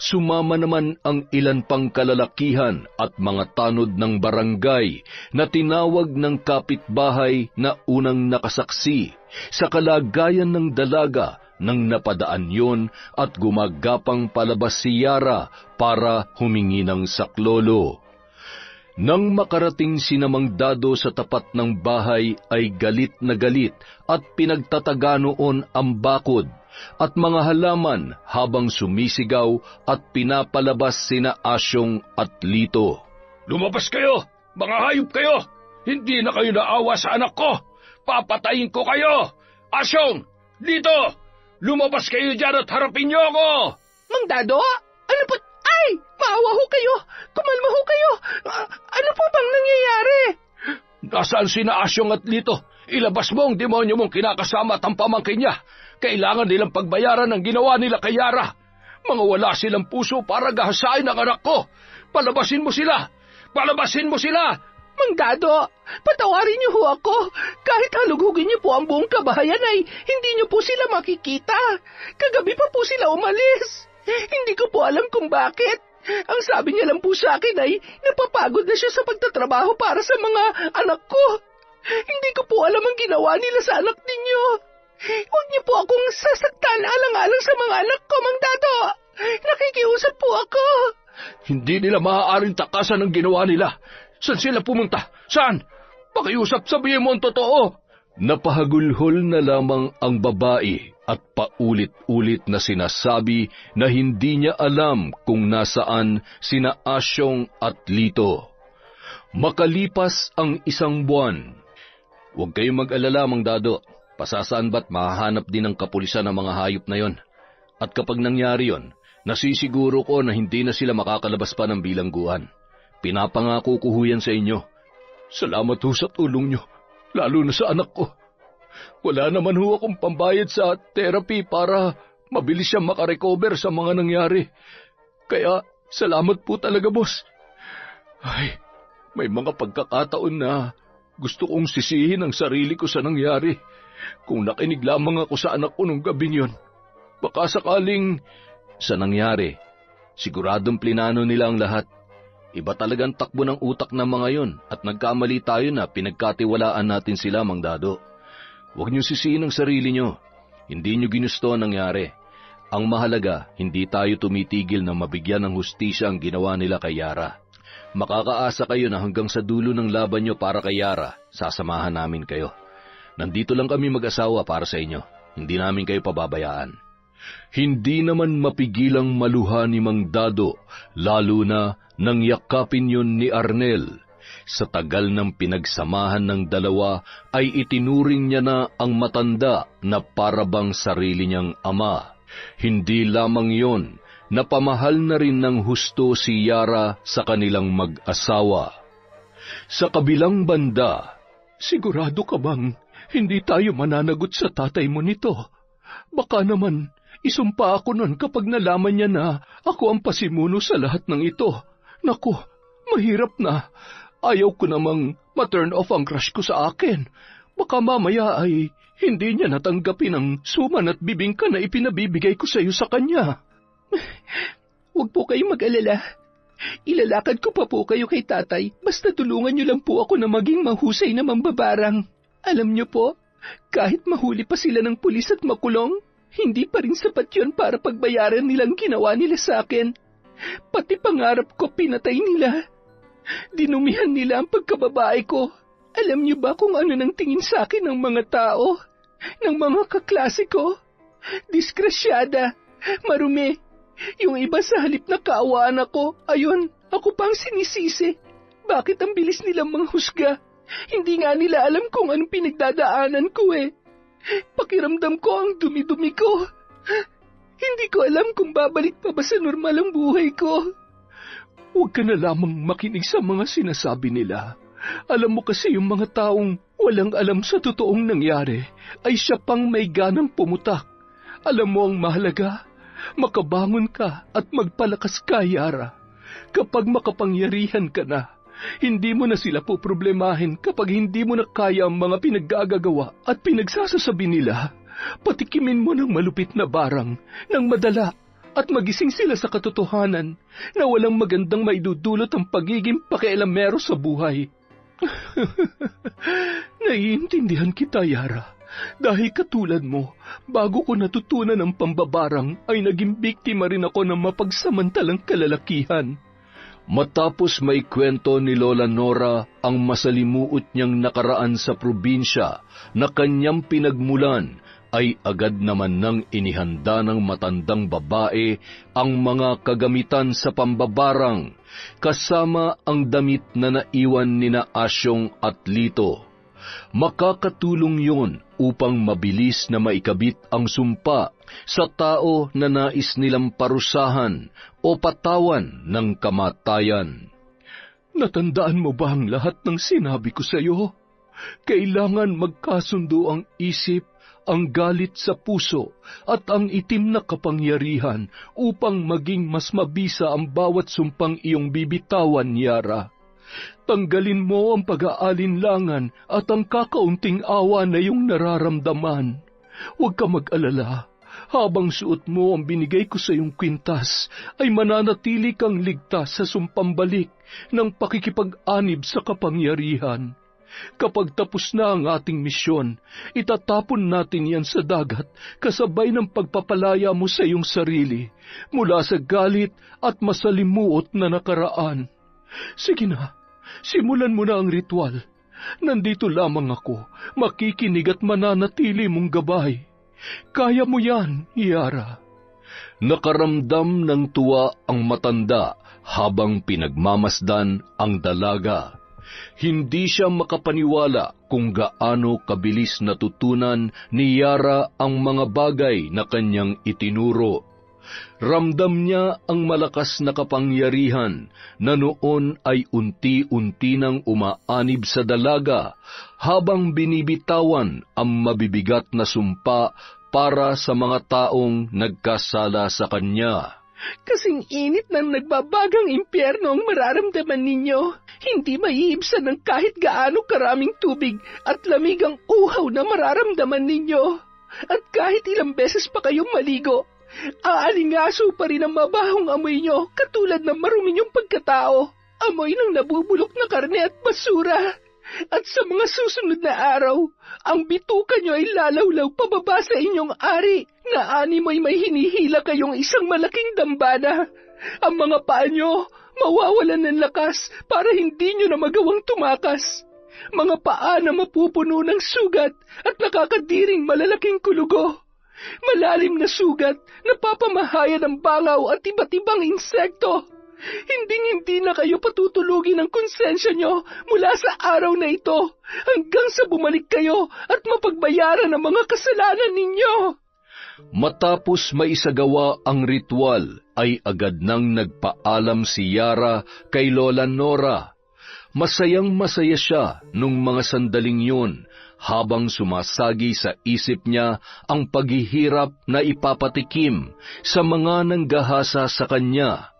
Sumama naman ang ilan pang kalalakihan at mga tanod ng barangay na tinawag ng kapitbahay na unang nakasaksi sa kalagayan ng dalaga nang napadaan yon at gumagapang palabas si Yara para humingi ng saklolo. Nang makarating si Mang Dado sa tapat ng bahay ay galit na galit at pinagtataga noon ang bakod at mga halaman habang sumisigaw at pinapalabas sina Asyong at Lito. Lumabas kayo! Mga hayop kayo! Hindi na kayo naawa sa anak ko! Papatayin ko kayo! Asyong! Lito! Lumabas kayo dyan at harapin niyo ako! Mang Dado, ano po? Ay! Maawa ho kayo! Kumalma ho kayo! Ano po bang nangyayari? Nasaan sina Asyong at Lito? Ilabas mo ang demonyo mong kinakasama at ang pamangkin niya. Kailangan nilang pagbayaran ng ginawa nila kay Yara. Mga wala silang puso para gahasain ang anak ko. Palabasin mo sila! Palabasin mo sila! Mang Dado, patawarin niyo ho ako. Kahit halugugin niyo po ang buong kabahayan ay hindi niyo po sila makikita. Kagabi pa po sila umalis. Hindi ko po alam kung bakit. Ang sabi niya lang po sa akin ay napapagod na siya sa pagtatrabaho para sa mga anak ko. Hindi ko po alam ang ginawa nila sa anak ninyo. Huwag niyo po akong sasaktan alang-alang sa mga anak ko, Mang Dado. Nakikiusap po ako. Hindi nila maaaring takasan ang ginawa nila. Saan sila pumunta? Saan? Pakiusap, sabihin mo ang totoo. Napahagulhol na lamang ang babae at paulit-ulit na sinasabi na hindi niya alam kung nasaan sina Asyong at Lito. Makalipas ang 1 buwan. Huwag kayong mag-alala, Mang Dado. Pasasaan ba't mahahanap din ng kapulisan ng mga hayop na yon? At kapag nangyari yon, nasisiguro ko na hindi na sila makakalabas pa ng bilangguan. Pinapangako ko yan sa inyo. Salamat ho sa tulong nyo, lalo na sa anak ko. Wala naman ho akong pambayad sa therapy para mabilis siyang makarecover sa mga nangyari. Kaya salamat po talaga, boss. Ay, may mga pagkakataon na gusto kong sisihin ang sarili ko sa nangyari. Kung nakinig lamang ako sa anak ko nung gabing yon, baka sakaling... Sa nangyari, siguradong plinano nila ang lahat. Iba talagang takbo ng utak ng mga yon at nagkamali tayo na pinagkatiwalaan natin sila, Mang Dado. Huwag niyo sisihin ang sarili niyo. Hindi niyo ginusto ang nangyari. Ang mahalaga, hindi tayo tumitigil na mabigyan ng hustisya ang ginawa nila kay Yara. Makakaasa kayo na hanggang sa dulo ng laban niyo para kay Yara, sasamahan namin kayo. Nandito lang kami mag-asawa para sa inyo. Hindi namin kayo pababayaan. Hindi naman mapigilang maluha ni Mang Dado, lalo na nang yakapin yun ni Arnel. Sa tagal ng pinagsamahan ng dalawa ay itinuring niya na ang matanda na parabang sarili niyang ama. Hindi lamang yon, napamahal na rin ng husto si Yara sa kanilang mag-asawa. Sa kabilang banda, sigurado ka bang hindi tayo mananagot sa tatay mo nito? Baka naman isumpa ako nun kapag nalaman niya na ako ang pasimuno sa lahat ng ito. Naku, mahirap na. Ayaw ko namang ma-turn off ang crush ko sa akin. Baka mamaya ay hindi niya natanggapin ang suman at bibingka na ipinabibigay ko sa iyo sa kanya. Huwag po kayong mag-alala. Ilalakad ko pa po kayo kay tatay, basta tulungan niyo lang po ako na maging mahusay na mambabarang. Alam niyo po, kahit mahuli pa sila ng pulis at makulong, hindi pa rin sapat yun para pagbayaran nilang ginawa nila sa akin. Pati pangarap ko pinatay nila. Dinumihan nila ang pagkababae ko. Alam niyo ba kung ano nang tingin sa akin ng mga tao? Ng mga kaklase ko? Diskrasyada, marumi. Yung iba sa halip na kaawaan ako, ayun, ako pang sinisisi. Bakit ang bilis nilang manghusga? Hindi nga nila alam kung anong pinagdadaanan ko eh. Pakiramdam ko ang dumi-dumi ko. Hindi ko alam kung babalik pa ba sa normal ang buhay ko. Huwag ka na lamang makinig sa mga sinasabi nila. Alam mo kasi yung mga taong walang alam sa totoong nangyari ay siya pang may ganang pumutak. Alam mo ang mahalaga? Makabangon ka at magpalakas ka, Yara. Kapag makapangyarihan ka na, hindi mo na sila poproblemahin kapag hindi mo na kaya ang mga pinaggagawa at pinagsasasabi nila. Patikimin mo ng malupit na barang, ng madala, at magising sila sa katotohanan na walang magandang maidudulot ang pagiging pakialamero sa buhay. Naiintindihan kita, Yara. Dahil katulad mo, bago ko natutunan ang pambabarang ay naging biktima rin ako ng mapagsamantalang kalalakihan. Matapos may kwento ni Lola Nora ang masalimuot niyang nakaraan sa probinsya na kanyang pinagmulan, ay agad naman nang inihanda ng matandang babae ang mga kagamitan sa pambabarang, kasama ang damit na naiwan nina Asyong at Lito. Makakatulong yun upang mabilis na maikabit ang sumpa sa tao na nais nilang parusahan o patawan ng kamatayan. Natandaan mo ba ang lahat ng sinabi ko sa iyo? Kailangan magkasundo ang isip, ang galit sa puso, at ang itim na kapangyarihan upang maging mas mabisa ang bawat sumpang iyong bibitawan, Yara. Tanggalin mo ang pag-aalinlangan at ang kakaunting awa na iyong nararamdaman. Huwag ka mag-alala. Habang suot mo ang binigay ko sa iyong kwintas, ay mananatili kang ligtas sa sumpambalik ng pakikipag-anib sa kapangyarihan. Kapag tapos na ang ating misyon, itatapon natin yan sa dagat kasabay ng pagpapalaya mo sa iyong sarili mula sa galit at masalimuot na nakaraan. Sige na, simulan mo na ang ritual. Nandito lamang ako, makikinig at mananatili mong gabay. Kaya mo yan, Yara. Nakaramdam ng tuwa ang matanda habang pinagmamasdan ang dalaga. Hindi siya makapaniwala kung gaano kabilis natutunan ni Yara ang mga bagay na kanyang itinuro. Ramdam niya ang malakas na kapangyarihan na noon ay unti-unti nang umaanib sa dalaga habang binibitawan ang mabibigat na sumpa para sa mga taong nagkasala sa kanya. Kasing init ng nagbabagang impyerno ang mararamdaman ninyo. Hindi maiibsan ng kahit gaano karaming tubig at lamig ang uhaw na mararamdaman ninyo. At kahit ilang beses pa kayong maligo, aalingaso pa rin ang mabahong amoy nyo katulad ng marumi nyong pagkatao. Amoy ng nabubulok na karne at basura. At sa mga susunod na araw, ang bituka nyo ay lalawlaw pababa sa inyong ari na animoy may hinihila kayong isang malaking dambana. Ang mga paa nyo mawawalan ng lakas para hindi nyo na magawang tumakas. Mga paa na mapupuno ng sugat at nakakadiring malalaking kulugo. Malalim na sugat na papamahayan ng bangaw at iba't ibang insekto. Hinding-hindi na kayo patutulugin ng konsensya nyo mula sa araw na ito hanggang sa bumalik kayo at mapagbayaran ang mga kasalanan ninyo. Matapos maisagawa ang ritual, ay agad nang nagpaalam si Yara kay Lola Nora. Masayang-masaya siya nung mga sandaling yun habang sumasagi sa isip niya ang paghihirap na ipapatikim sa mga nanggahasa sa kanya.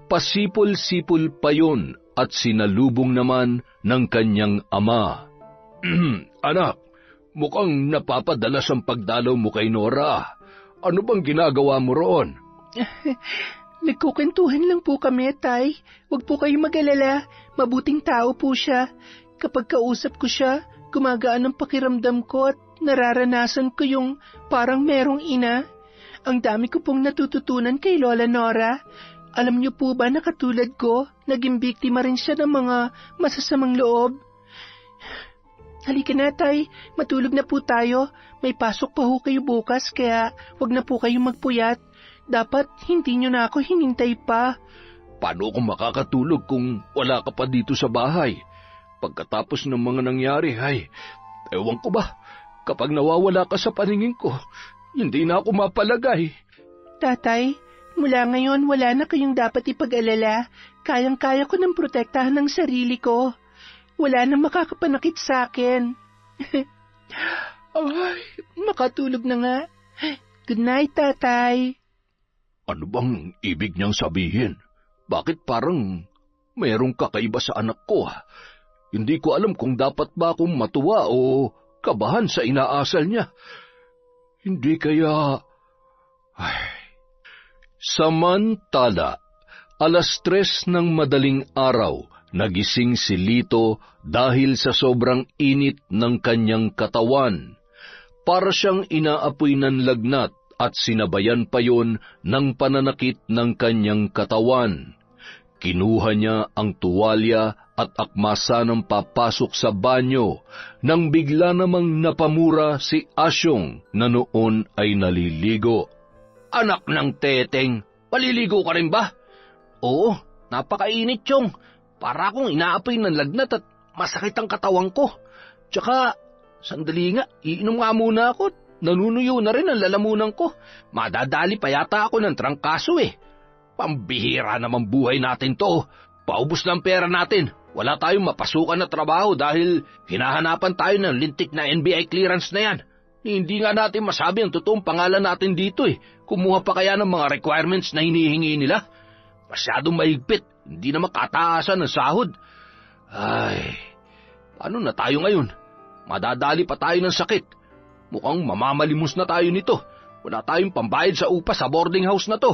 Pasipol-sipol pa yun at sinalubong naman ng kanyang ama. Anak, mukhang napapadalas ang pagdalaw mo kay Nora. Ano bang ginagawa mo roon? Nagkukwentuhan lang po kami, Tay. Huwag po kayong mag-alala. Mabuting tao po siya. Kapag kausap ko siya, gumagaan ang pakiramdam ko at nararanasan ko yung parang merong ina. Ang dami ko pong natututunan kay Lola Nora. Alam niyo po ba na katulad ko, naging biktima rin siya ng mga masasamang loob? Halika na, Tay. Matulog na po tayo. May pasok pa ho kayo bukas, kaya wag na po kayong magpuyat. Dapat hindi nyo na ako hinintay pa. Paano ako makakatulog kung wala ka pa dito sa bahay? Pagkatapos ng mga nangyari, ewan ko ba, kapag nawawala ka sa paningin ko, hindi na ako mapalagay. Tatay, mula ngayon wala na kayong dapat ipag-alala. Kayang-kaya ko ng protektahan ng sarili ko. Wala nang makakapanakit sa akin. Ay, makatulog na nga. Good night, Tatay. Ano bang ibig niyang sabihin? Bakit parang mayroong kakaiba sa anak ko? Hindi ko alam kung dapat ba akong matuwa o kabahan sa inaasal niya. Hindi kaya... Samantala, 3:00 ng madaling araw, nagising si Lito dahil sa sobrang init ng kanyang katawan. Para siyang inaapoy ng lagnat at sinabayan pa yon ng pananakit ng kanyang katawan. Kinuha niya ang tuwalya at akmasa ng papasok sa banyo nang bigla namang napamura si Asyong na noon ay naliligo. Anak ng teteng, paliligo ka rin ba? Oo, napakainit, Chong. Para akong inaapoy ng lagnat at masakit ang katawan ko. Tsaka, sandali nga, iinom nga muna ako. Nanunuyo na rin ang lalamunan ko. Madadali pa yata ako ng trangkaso eh. Pambihira naman buhay natin to. Paubos na ang pera natin. Wala tayong mapasukan na trabaho dahil hinahanapan tayo ng lintik na NBI clearance na yan. Hindi nga natin masabi ang totoong pangalan natin dito eh. Kumuha pa kaya ng mga requirements na hinihingi nila? Masyadong mahigpit. Hindi na makataasan ng sahod. Ay, paano na tayo ngayon? Madadali pa tayo ng sakit. Mukhang mamamalimos na tayo nito. Wala tayong pambayad sa upa sa boarding house na to.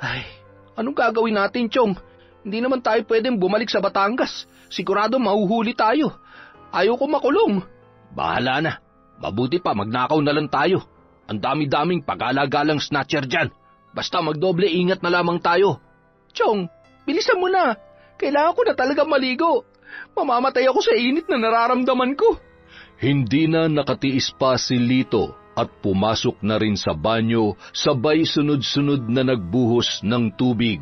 Ay, anong gagawin natin, Chong? Hindi naman tayo pwedeng bumalik sa Batangas. Sigurado mahuhuli tayo. Ayaw ko makulong. Bahala na. Mabuti pa magnakaw na lang tayo. Ang dami-daming pag-alagalang snatcher dyan. Basta magdoble ingat na lamang tayo. Chong, bilisan mo na. Kailangan ko na talaga maligo. Mamamatay ako sa init na nararamdaman ko. Hindi na nakatiis pa si Lito at pumasok na rin sa banyo sabay sunod-sunod na nagbuhos ng tubig.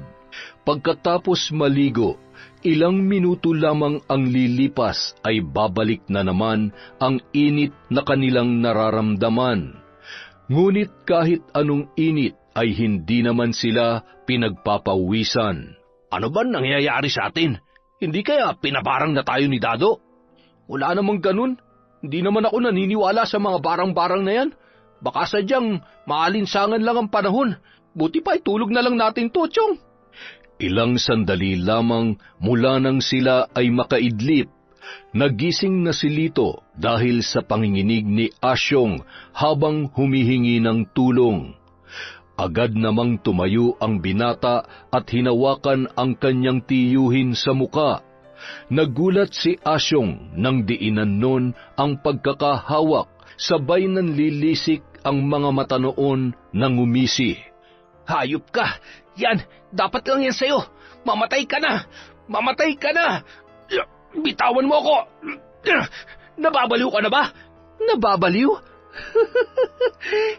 Pagkatapos maligo, ilang minuto lamang ang lilipas ay babalik na naman ang init na kanilang nararamdaman. Ngunit kahit anong init ay hindi naman sila pinagpapawisan. Ano ba nangyayari sa atin? Hindi kaya pinabarang na tayo ni Dado? Wala namang ganun. Hindi naman ako naniniwala sa mga barang-barang na yan. Baka sadyang maalinsangan lang ang panahon. Buti pa itulog na lang natin to, Chong. Ilang sandali lamang mula nang sila ay makaidlip. Nagising na si Lito dahil sa panginginig ni Asyong habang humihingi ng tulong. Agad namang tumayo ang binata at hinawakan ang kanyang tiyuhin sa muka. Nagulat si Asyong nang diinan nun ang pagkakahawak, sabay nanlilisik ang mga mata noon na ngumisi. Hayop ka! Yan! Dapat lang yan sa'yo! Mamatay ka na! Mamatay ka na! Bitawan mo ako! Nababaliw ka na ba? Nababaliw?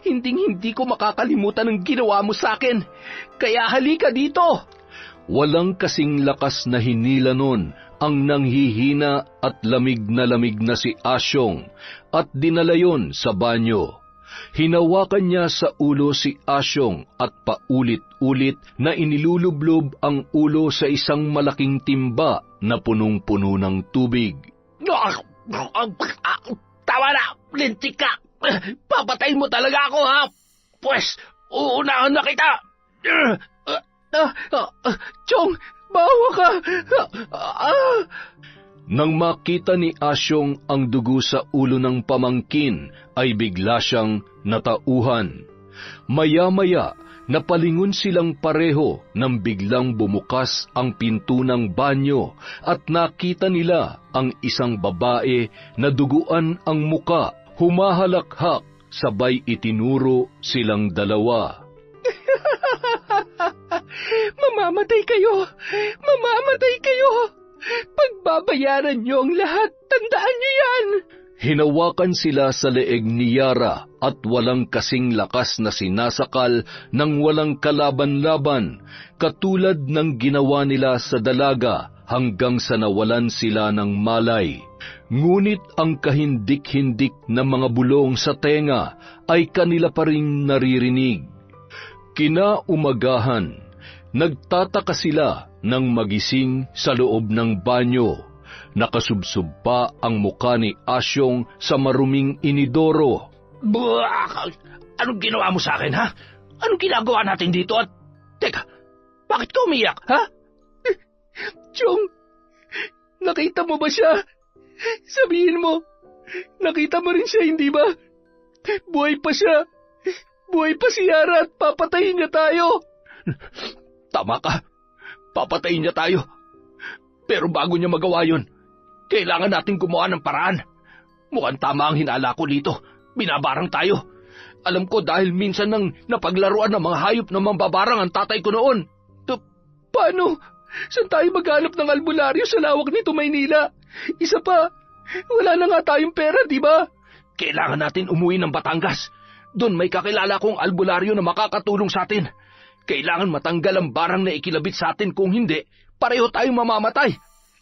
Hinding-hindi ko makakalimutan ang ginawa mo sa akin. Kaya halika dito! Walang kasing lakas na hinila nun ang nanghihina at lamig na si Asyong at dinala yon sa banyo. Hinawakan niya sa ulo si Asyong at paulit-ulit na inilulublob ang ulo sa isang malaking timba na punong-puno ng tubig. Tama na! Lintik ka! Papatayin mo talaga ako, ha? Pwes, uunahan na kita! Chong, bawa ka! Nang makita ni Asyong ang dugo sa ulo ng pamangkin, ay bigla siyang natauhan. Maya-maya, Napalingon silang pareho nang biglang bumukas ang pinto ng banyo at nakita nila ang isang babae na duguan ang muka, humahalakhak, sabay itinuro silang dalawa. Mamamatay kayo! Mamamatay kayo! Pagbabayaran niyo ang lahat, tandaan niyo yan! Hinawakan sila sa leeg ni Yara at walang kasing lakas na sinasakal ng walang kalaban-laban, katulad ng ginawa nila sa dalaga hanggang sa nawalan sila ng malay. Ngunit ang kahindik-hindik na mga bulong sa tenga ay kanila pa ring naririnig. Kinaumagahan, nagtataka sila nang magising sa loob ng banyo. Nakasubsob pa ang mukha ni Asyong sa maruming inidoro. Buwak! Anong ginawa mo sa akin, ha? Anong ginagawa natin dito at... Teka, bakit ka umiyak, ha? Chong, nakita mo ba siya? Sabihin mo, nakita mo rin siya, hindi ba? Buhay pa siya. Buhay pa si Yara at papatayin niya tayo. Tama ka. Papatayin niya tayo. Pero bago niya magawa yun, kailangan natin gumawa ng paraan. Mukhang tama ang hinala ko dito. Binabarang tayo. Alam ko dahil minsan nang napaglaruan ng mga hayop na mambabarang ang tatay ko noon. Paano? Saan tayo maghanap ng albularyo sa lawak nito, Maynila? Isa pa, wala na nga tayong pera, di ba? Kailangan natin umuwi ng Batangas. Doon may kakilala kong albularyo na makakatulong sa atin. Kailangan matanggal ang barang na ikilabit sa atin, kung hindi, pareho tayong mamamatay.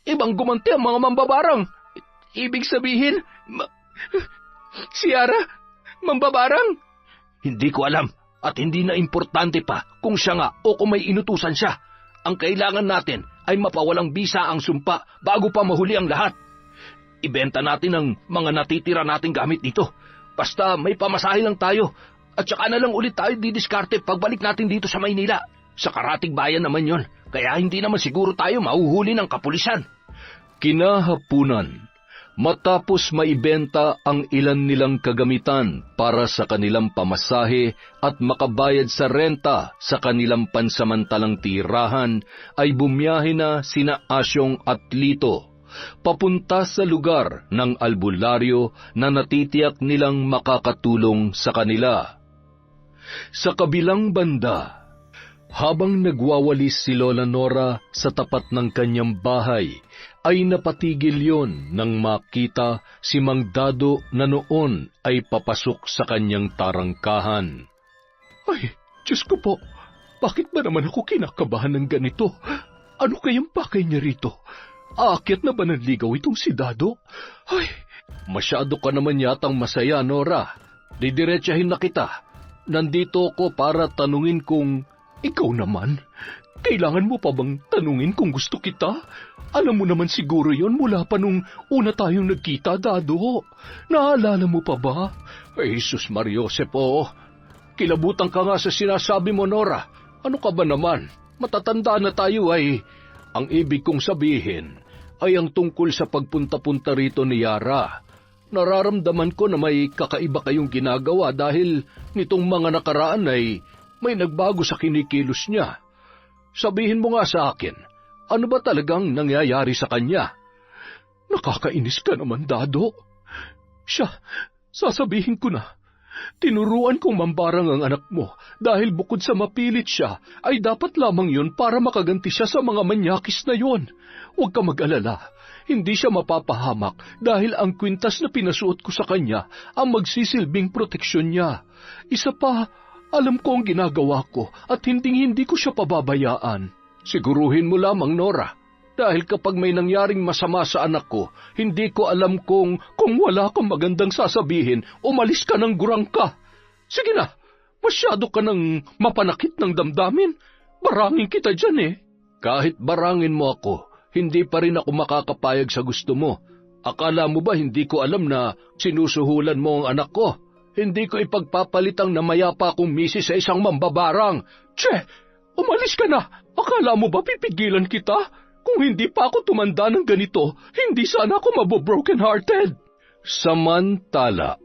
Ibang gumanti ang mga mambabarang. Ibig sabihin, si Yara, mambabarang? Hindi ko alam at hindi na importante pa kung siya nga o kung may inutusan siya. Ang kailangan natin ay mapawalang bisa ang sumpa bago pa mahuli ang lahat. Ibenta natin ang mga natitira nating gamit dito. Basta may pamasahe lang tayo at saka na lang ulit tayo didiskarte pagbalik natin dito sa Maynila. Sa karatig bayan naman yon, kaya hindi naman siguro tayo mahuhuli ng kapulisan. Kinahapunan, matapos maibenta ang ilan nilang kagamitan para sa kanilang pamasahe at makabayad sa renta sa kanilang pansamantalang tirahan, ay bumiyahe na sina Asyong at Lito, papunta sa lugar ng albularyo na natitiyak nilang makakatulong sa kanila. Sa kabilang banda, habang nagwawalis si Lola Nora sa tapat ng kanyang bahay, ay napatigil yon nang makita si Mang Dado na noon ay papasok sa kanyang tarangkahan. Ay, Diyos ko po, bakit ba naman ako kinakabahan ng ganito? Ano kayang pakay niya rito? Aakyat na ba ng ligaw itong si Dado? Ay, masyado ka naman yatang masaya, Nora. Didiretsahin na kita. Nandito ako para tanungin kung... Ikaw naman, kailangan mo pa bang tanungin kung gusto kita? Alam mo naman siguro yon mula pa nung una tayong nagkita, Dado. Naalala mo pa ba? Ay, Jesus Mariosep, oh. Kilabutan ka nga sa sinasabi mo, Nora. Ano ka ba naman? Matatanda na tayo ay... Ang ibig kong sabihin ay ang tungkol sa pagpunta-punta rito ni Yara. Nararamdaman ko na may kakaiba kayong ginagawa dahil nitong mga nakaraan ay... may nagbago sa kinikilos niya. Sabihin mo nga sa akin, ano ba talagang nangyayari sa kanya? Nakakainis ka naman, Dado. Siya, sasabihin ko na. Tinuruan kong mambarang ang anak mo dahil bukod sa mapilit siya, ay dapat lamang yun para makaganti siya sa mga manyakis na yon. Huwag ka mag-alala. Hindi siya mapapahamak dahil ang kwintas na pinasuot ko sa kanya ang magsisilbing proteksyon niya. Isa pa, alam ko ang ginagawa ko at hindi ko siya pababayaan. Siguruhin mo lamang, Nora, dahil kapag may nangyaring masama sa anak ko, hindi ko alam kung wala kang magandang sasabihin, umalis ka ng gurang ka. Sige na, masyado ka nang mapanakit ng damdamin. Barangin kita dyan eh. Kahit barangin mo ako, hindi pa rin ako makakapayag sa gusto mo. Akala mo ba hindi ko alam na sinusuhulan mo ang anak ko? Hindi ko ipagpapalitang na mayapa akong misis sa isang mambabarang. Che, umalis ka na. Akala mo ba pipigilan kita? Kung hindi pa ako tumanda ng ganito, hindi sana ako mabobroken-hearted. Samantala,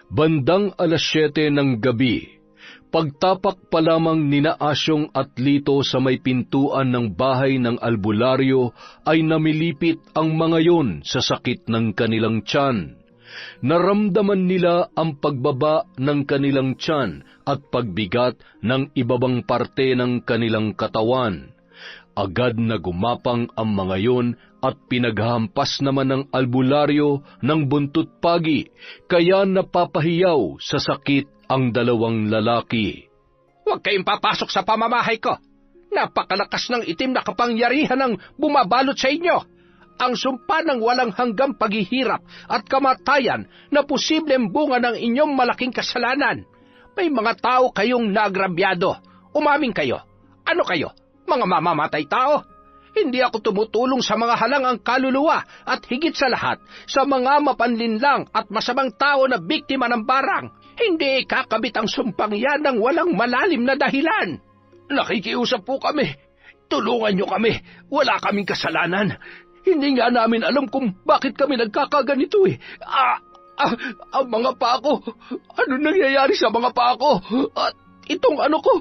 bandang 7:00 ng gabi, Pagtapak pa lamang nina Asyong at Lito sa may pintuan ng bahay ng albularyo ay namilipit ang mga yon sa sakit ng kanilang tiyan. Naramdaman nila ang pagbaba ng kanilang tiyan at pagbigat ng ibabang parte ng kanilang katawan. Agad na gumapang ang mga yon at pinaghampas naman ng albularyo ng buntot pagi, kaya napapahiyaw sa sakit ang dalawang lalaki. Huwag kayong papasok sa pamamahay ko. Napakalakas ng itim na kapangyarihan ng bumabalot sa inyo. Ang sumpa ng walang hanggang paghihirap at kamatayan na posibleng bunga ng inyong malaking kasalanan. May mga tao kayong naagrabyado. Umamin kayo. Ano kayo? Mga mamamatay tao? Hindi ako tumutulong sa mga halangang kaluluwa at higit sa lahat, sa mga mapanlinlang at masamang tao na biktima ng barang. Hindi kakabit ang sumpang yan ng walang malalim na dahilan. Nakikiusap po kami. Tulungan niyo kami. Wala kaming kasalanan. Hindi nga namin alam kung bakit kami nagkakaganito eh. Ang mga paa ko. Ano nangyayari sa mga paa ko? At itong ano ko,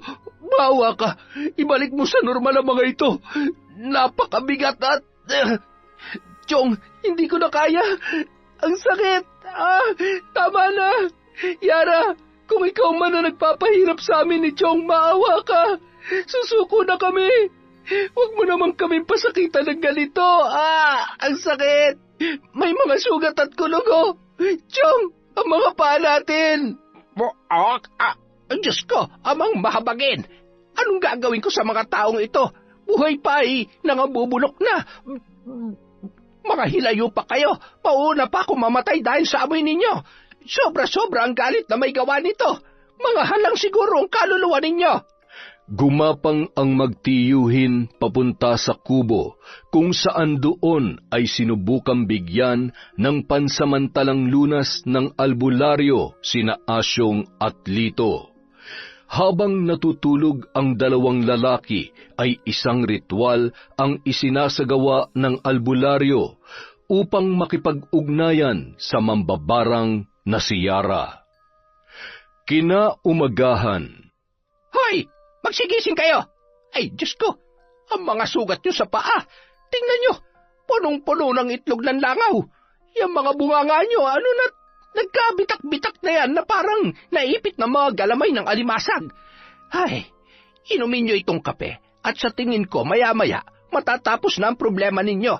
bawa ka. Ibalik mo sa normal ang mga ito. Napakabigat at... Chong, hindi ko na kaya. Ang sakit. Tama na. Yara, kung ikaw man na nagpapahirap sa amin ni Chong, maawa ka. Susuko na kami. Huwag mo naman kaming pasakitan ng ganito. Ang sakit. May mga sugat at kulugo. Chong, ang mga paa natin. Diyos ko, amang mahabagin. Anong gagawin ko sa mga taong ito? Buhay pa nangabubulok na. Mga hilayo pa kayo. Pauna pa ako mamatay dahil sa amoy ninyo. Sobra-sobra ang galit na may gawa nito. Mga halang siguro ang kaluluwa ninyo. Gumapang ang magtiyuhin papunta sa kubo, kung saan doon ay sinubukang bigyan ng pansamantalang lunas ng albularyo sina Asyong at Lito. Habang natutulog ang dalawang lalaki, ay isang ritual ang isinasagawa ng albularyo upang makipag-ugnayan sa mambabarang na si Yara. Kinaumagahan. Hoy! Magsigising kayo! Ay, Diyos ko! Ang mga sugat nyo sa paa! Tingnan nyo! Punong-puno ng itlog ng langaw! Yung mga bunganga nyo, nagkabitak-bitak na yan na parang naipit na mga galamay ng alimasag. Ay, inumin nyo itong kape at sa tingin ko maya-maya matatapos na ang problema ninyo.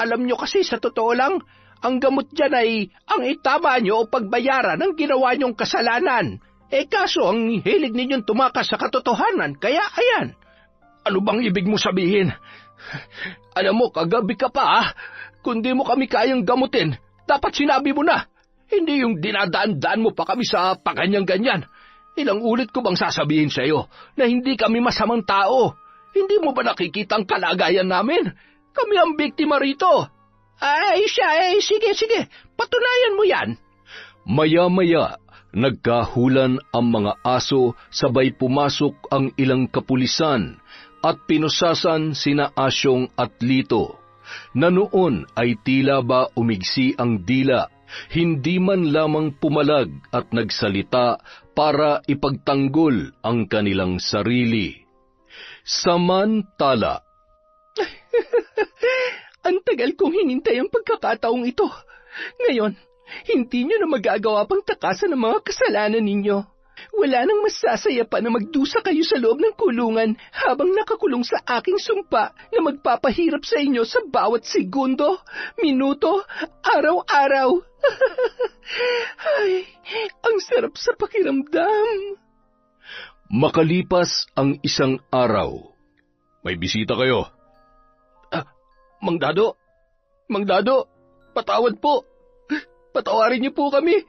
Alam nyo kasi sa totoo lang, ang gamot dyan ay ang itama nyo o pagbayaran ng ginawa nyong kasalanan. Kaso ang hilig ninyong tumakas sa katotohanan, kaya ayan. Ano bang ibig mo sabihin? Alam mo, kagabi ka pa Kung di mo kami kayang gamutin, dapat sinabi mo na. Hindi yung dinadaan-daan mo pa kami sa paganyan-ganyan. Ilang ulit ko bang sasabihin sa iyo na hindi kami masamang tao? Hindi mo ba nakikita ang kalagayan namin? Kami ang biktima rito. Sige, patunayan mo yan. Maya-maya, nagkahulan ang mga aso, sabay pumasok ang ilang kapulisan at pinusasan sina Asyong at Lito, na noon ay tila ba umigsi ang dila, hindi man lamang pumalag at nagsalita para ipagtanggol ang kanilang sarili. Samantala, ang tagal kong hinintay ang pagkakataong ito. Ngayon, hindi nyo na magagawa pang takasan ang mga kasalanan ninyo. Wala nang masasaya pa na magdusa kayo sa loob ng kulungan habang nakakulong sa aking sumpa na magpapahirap sa inyo sa bawat segundo, minuto, araw-araw. Ay, ang sarap sa pakiramdam. Makalipas ang isang araw. May bisita kayo. Mang Dado, patawad po. Patawarin niyo po kami.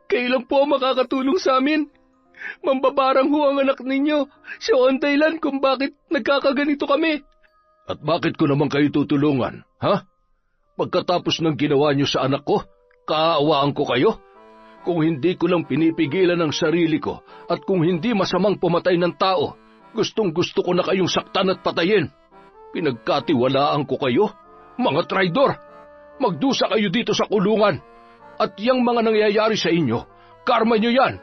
Kayo lang po ang makakatulong sa amin. Mambabarang ho ang anak ninyo. Siya ang dahilan kung bakit nagkakaganito kami. At bakit ko naman kayo tutulungan, ha? Pagkatapos ng ginawa niyo sa anak ko, kaawaan ko kayo? Kung hindi ko lang pinipigilan ang sarili ko at kung hindi masamang pumatay ng tao, gustong-gusto ko na kayong saktan at patayin. Pinagkatiwalaan ko kayo, mga traidor. Magdusa kayo dito sa kulungan. At yang mga nangyayari sa inyo, karma nyo yan.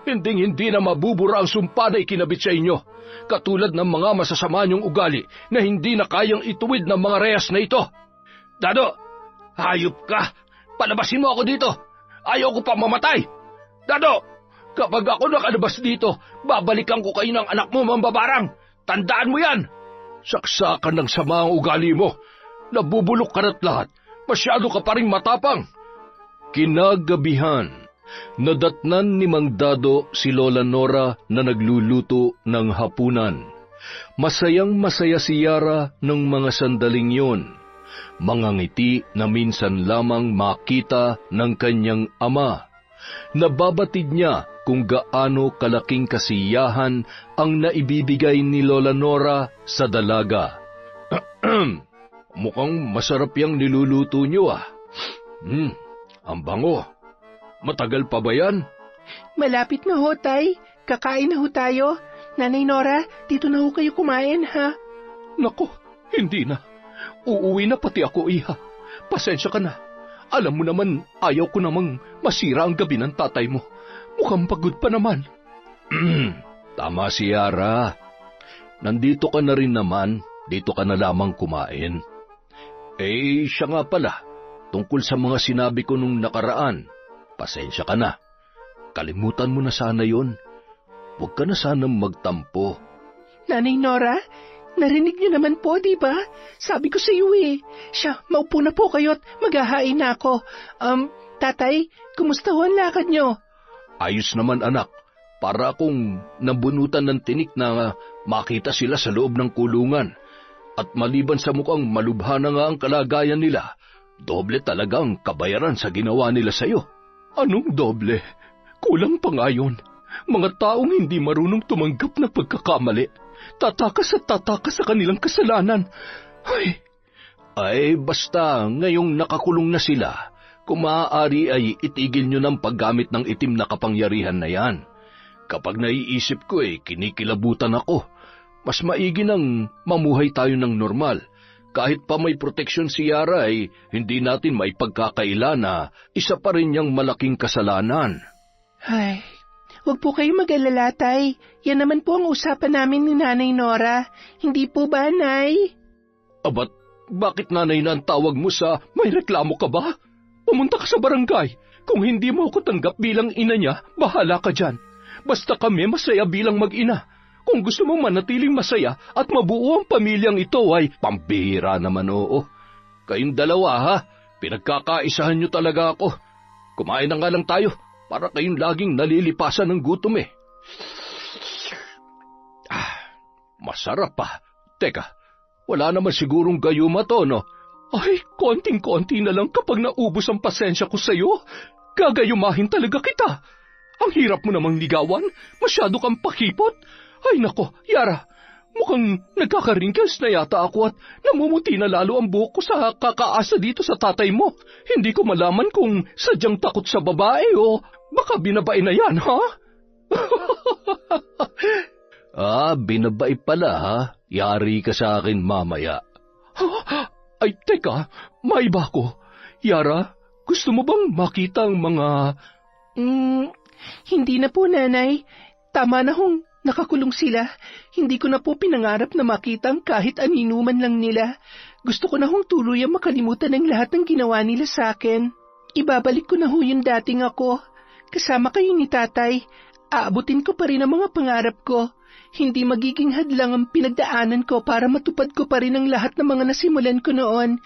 Hinding-hindi na mabubura ang sumpa na ikinabit sa inyo, katulad ng mga masasama niyong ugali na hindi na kayang ituwid ng mga rehas na ito. Dado, hayop ka! Palabasin mo ako dito! Ayaw ko pa mamatay! Dado, kapag ako nakalabas dito, babalikan ko kayo ng anak mo, mambabarang! Tandaan mo yan! Saksakan ng sama ang ugali mo! Nabubulok ka na't lahat! Masyado ka pa rin matapang! Kinagabihan, nadatnan ni Mang Dado si Lola Nora na nagluluto ng hapunan. Masayang-masaya si Yara ng mga sandaling yon. Mga ngiti na minsan lamang makita ng kanyang ama. Nababatid niya kung gaano kalaking kasiyahan ang naibibigay ni Lola Nora sa dalaga. Mukhang masarap yung niluluto niyo ah. Ang bango. Matagal pa ba yan? Malapit na ho, Tay. Kakain na ho tayo. Nanay Nora, dito na ho kayo kumain, ha? Nako, hindi na. Uuwi na pati ako, iha. Pasensya ka na. Alam mo naman, ayaw ko namang masira ang gabi ng tatay mo. Mukhang pagod pa naman. Tama si Yara. Nandito ka na rin naman. Dito ka na lamang kumain. Siya nga pala. Tungkol sa mga sinabi ko nung nakaraan, pasensya ka na. Kalimutan mo na sana yon. Huwag ka na sanang magtampo. Nanay Nora, narinig niyo naman po, di ba? Sabi ko sa iyo Siya, maupo na po kayo at maghahain na ako. Tatay, kumusta ho ang lakad niyo? Ayos naman anak. Para akong nabunutan ng tinik na makita sila sa loob ng kulungan. At maliban sa mukhang malubha na nga ang kalagayan nila, doble talaga ang kabayaran sa ginawa nila sa'yo. Anong doble? Kulang pa nga yun. Mga taong hindi marunong tumanggap na pagkakamali. Tatakas at tatakas sa kanilang kasalanan. Ay, basta ngayong nakakulong na sila, kung maaari ay itigil nyo ng paggamit ng itim na kapangyarihan na yan. Kapag naiisip ko kinikilabutan ako. Mas maigi nang mamuhay tayo ng normal. Kahit pa may proteksyon si Yara hindi natin may pagkakaila na isa pa rin niyang malaking kasalanan. Huwag po kayo mag-alala, Tay. Yan naman po ang usapan namin ni Nanay Nora. Hindi po ba, Nay? Bakit nanay na ang tawag mo sa may reklamo ka ba? Pumunta ka sa barangay. Kung hindi mo ako tanggap bilang ina niya, bahala ka dyan. Basta kami masaya bilang mag-ina. Kung gusto mong manatiling masaya at mabuo ang pamilyang ito pambihira naman oo. Kayong dalawa ha, pinagkakaisahan nyo talaga ako. Kumain na nga lang tayo para kayong laging nalilipasan ng gutom Masarap pa. Teka, wala naman sigurong gayuma to, no? Konting-konti na lang kapag naubos ang pasensya ko sa'yo. Gagayumahin talaga kita. Ang hirap mo namang ligawan, masyado kang pakipot. Ay nako, Yara, mukhang nagkaka-wrinkles na yata ako at namumuti na lalo ang buhok ko sa kakaasa dito sa tatay mo. Hindi ko malaman kung sadyang takot sa babae o baka binabae na yan, ha? Binabae pala, ha? Yari ka sa akin mamaya. Teka, may iba ko. Yara, gusto mo bang makita ang mga... Hindi na po, Nanay. Tama na hong nakakulong sila. Hindi ko na po pinangarap na makita ang kahit aninuman lang nila. Gusto ko na hong tuluyang makalimutan ang lahat ng ginawa nila sa akin. Ibabalik ko na ho yung dating ako. Kasama kayo ni Tatay. Aabutin ko pa rin ang mga pangarap ko. Hindi magiging hadlang ang pinagdaanan ko para matupad ko pa rin ang lahat ng mga nasimulan ko noon.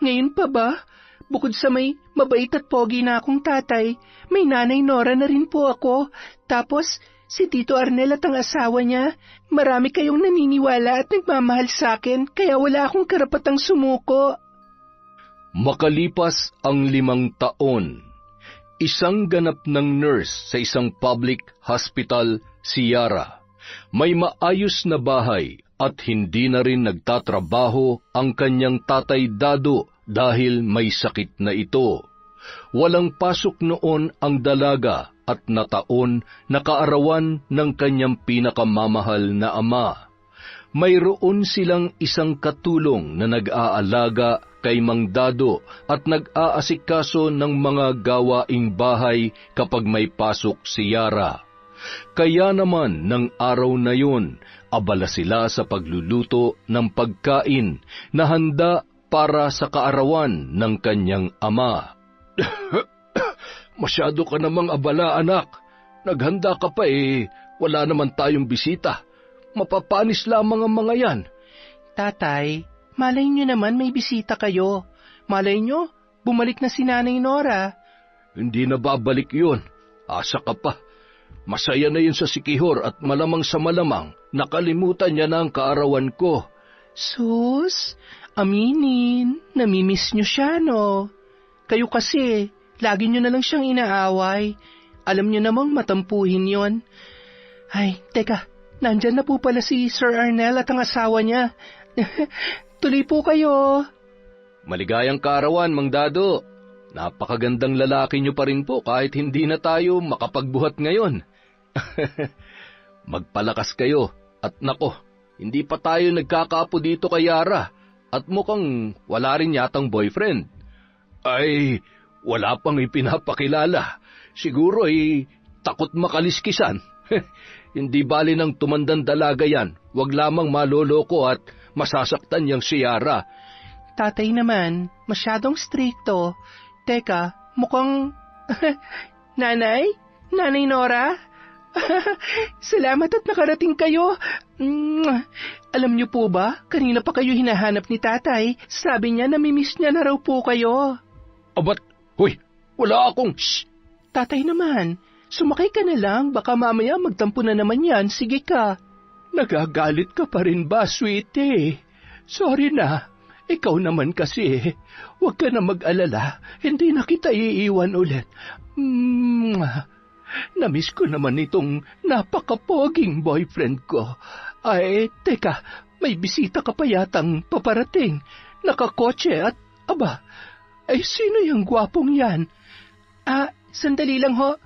Ngayon pa ba? Bukod sa may mabait at pogi na akong tatay, may Nanay Nora na rin po ako. Tapos, si Tito Arnel at ang asawa niya, marami kayong naniniwala at nagmamahal sa akin, kaya wala akong karapatang sumuko. Makalipas ang 5 taon, isang ganap ng nurse sa isang public hospital si Yara. May maayos na bahay at hindi na rin nagtatrabaho ang kanyang tatay Dado dahil may sakit na ito. Walang pasok noon ang dalaga at nataon na kaarawan ng kanyang pinakamamahal na ama. Mayroon silang isang katulong na nag-aalaga kay Mang Dado at nag-aasikaso ng mga gawaing bahay kapag may pasok si Yara. Kaya naman ng araw na yun, abala sila sa pagluluto ng pagkain na handa para sa kaarawan ng kanyang ama. Masyado ka namang abala, anak. Naghanda ka pa wala naman tayong bisita. Mapapanis lamang ang mga yan. Tatay, malay nyo naman may bisita kayo. Malay nyo, bumalik na si Nanay Nora. Hindi na babalik yun. Asa ka pa. Masaya na yun sa Sikihor at malamang sa malamang nakalimutan niya na ang kaarawan ko. Sus, aminin, namimiss nyo siya, no? Kayo kasi, lagi nyo na lang siyang inaaway. Alam nyo namang matampuhin yon. Ay, teka, nandyan na po pala si Sir Arnel at ang asawa niya. Tuloy po kayo. Maligayang kaarawan, Mang Dado. Napakagandang lalaki niyo pa rin po kahit hindi na tayo makapagbuhat ngayon. Magpalakas kayo at nako, hindi pa tayo nagkakapo dito kay Yara at mukhang wala rin yatang boyfriend. Ay, wala pang ipinapakilala. Siguro takot makaliskisan. Hindi bali ng tumandang dalaga yan. Huwag lamang maloloko at masasaktan niyang si Yara. Tatay naman, masyadong stricto. Teka, mukhang... Nanay? Nanay Nora? Salamat at nakarating kayo. Alam niyo po ba, kanina pa kayo hinahanap ni tatay. Sabi niya namimiss niya na raw po kayo. Abat, hoy, wala akong... Shh! Tatay naman, sumakay ka na lang, baka mamaya magtampo na naman yan, sige ka. Nagagalit ka pa rin ba, sweetie? Sorry na, ikaw naman kasi. Huwag ka na mag-alala, hindi na kita iiwan ulit. Namiss ko naman itong napakapoging boyfriend ko. Ay, teka, may bisita ka pa yatang paparating. Nakakotse at, aba, ay sino yung gwapong yan? Sandali lang ho.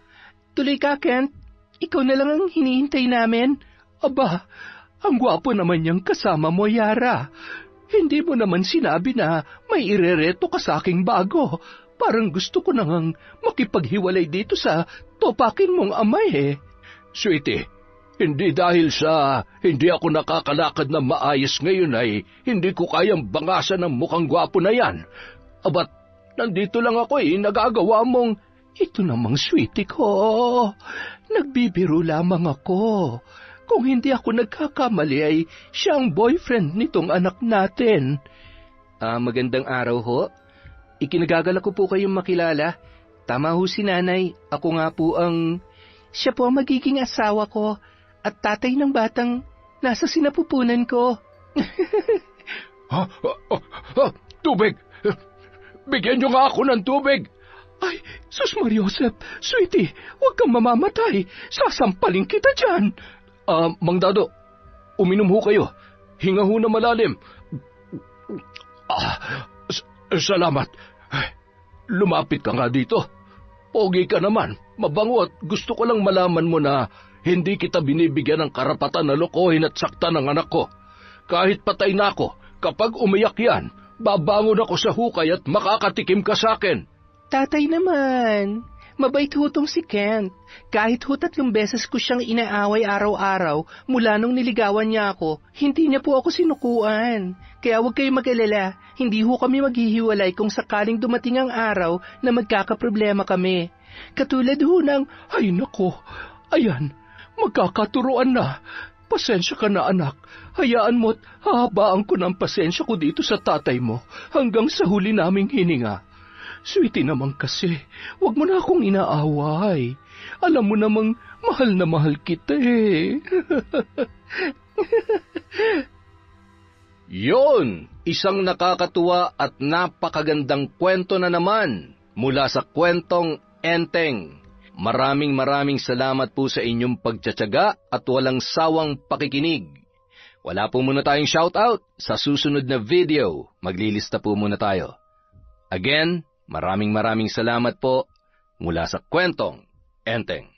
Tuloy ka, Kent. Ikaw na lang ang hinihintay namin. Aba, ang gwapo naman niyang kasama mo, Yara. Hindi mo naman sinabi na may irereto ka sa aking bago. Parang gusto ko nang makipaghiwalay dito sa topakin mong amay Sweetie, hindi dahil sa hindi ako nakakalakad na maayos ngayon ay hindi ko kayang bangasan ng mukhang gwapo na yan. Abat, nandito lang ako nagagawa mong... Ito namang sweetie ko. Nagbibiro lamang ako. Kung hindi ako nagkakamali ay siya ang boyfriend nitong anak natin. Magandang araw ho. Ikinagagala ko po kayong makilala. Tama ho si nanay. Ako nga po siya po ang magiging asawa ko at tatay ng batang nasa sinapupunan ko. Tubig! Bigyan niyo nga ako ng tubig! Ay, Sus Mariosep, sweetie, huwag kang mamamatay. Sasampalin kita dyan. Mang Dado, uminom ho kayo. Hinga ho na malalim. Salamat. Lumapit ka nga dito. Pogi ka naman, mabango at gusto ko lang malaman mo na hindi kita binibigyan ng karapatan na lokohin at saktan ng anak ko. Kahit patay na ako, kapag umiyak yan, babangon ako sa hukay at makakatikim ka sa akin. Tatay naman, mabait ho tong si Kent. Kahit ho 3 beses ko siyang inaaway araw-araw mula nung niligawan niya ako, hindi niya po ako sinukuan. Kaya huwag kayo mag-alala, hindi ho kami maghihiwalay kung sakaling dumating ang araw na magkakaproblema kami. Katulad ho ng, ay nako, ayan, magkakaturuan na. Pasensya ka na anak, hayaan mo't hahabaan ko ng pasensya ko dito sa tatay mo hanggang sa huli naming hininga. Sweetie naman kasi, wag mo na akong inaaway. Alam mo namang mahal na mahal kita Yon, isang nakakatuwa at napakagandang kwento na naman mula sa kwentong Enteng. Maraming salamat po sa inyong pagtsatsaga at walang sawang pakikinig. Wala po muna tayong shoutout. Sa susunod na video, maglilista po muna tayo. Again, maraming salamat po mula sa kwentong Enteng.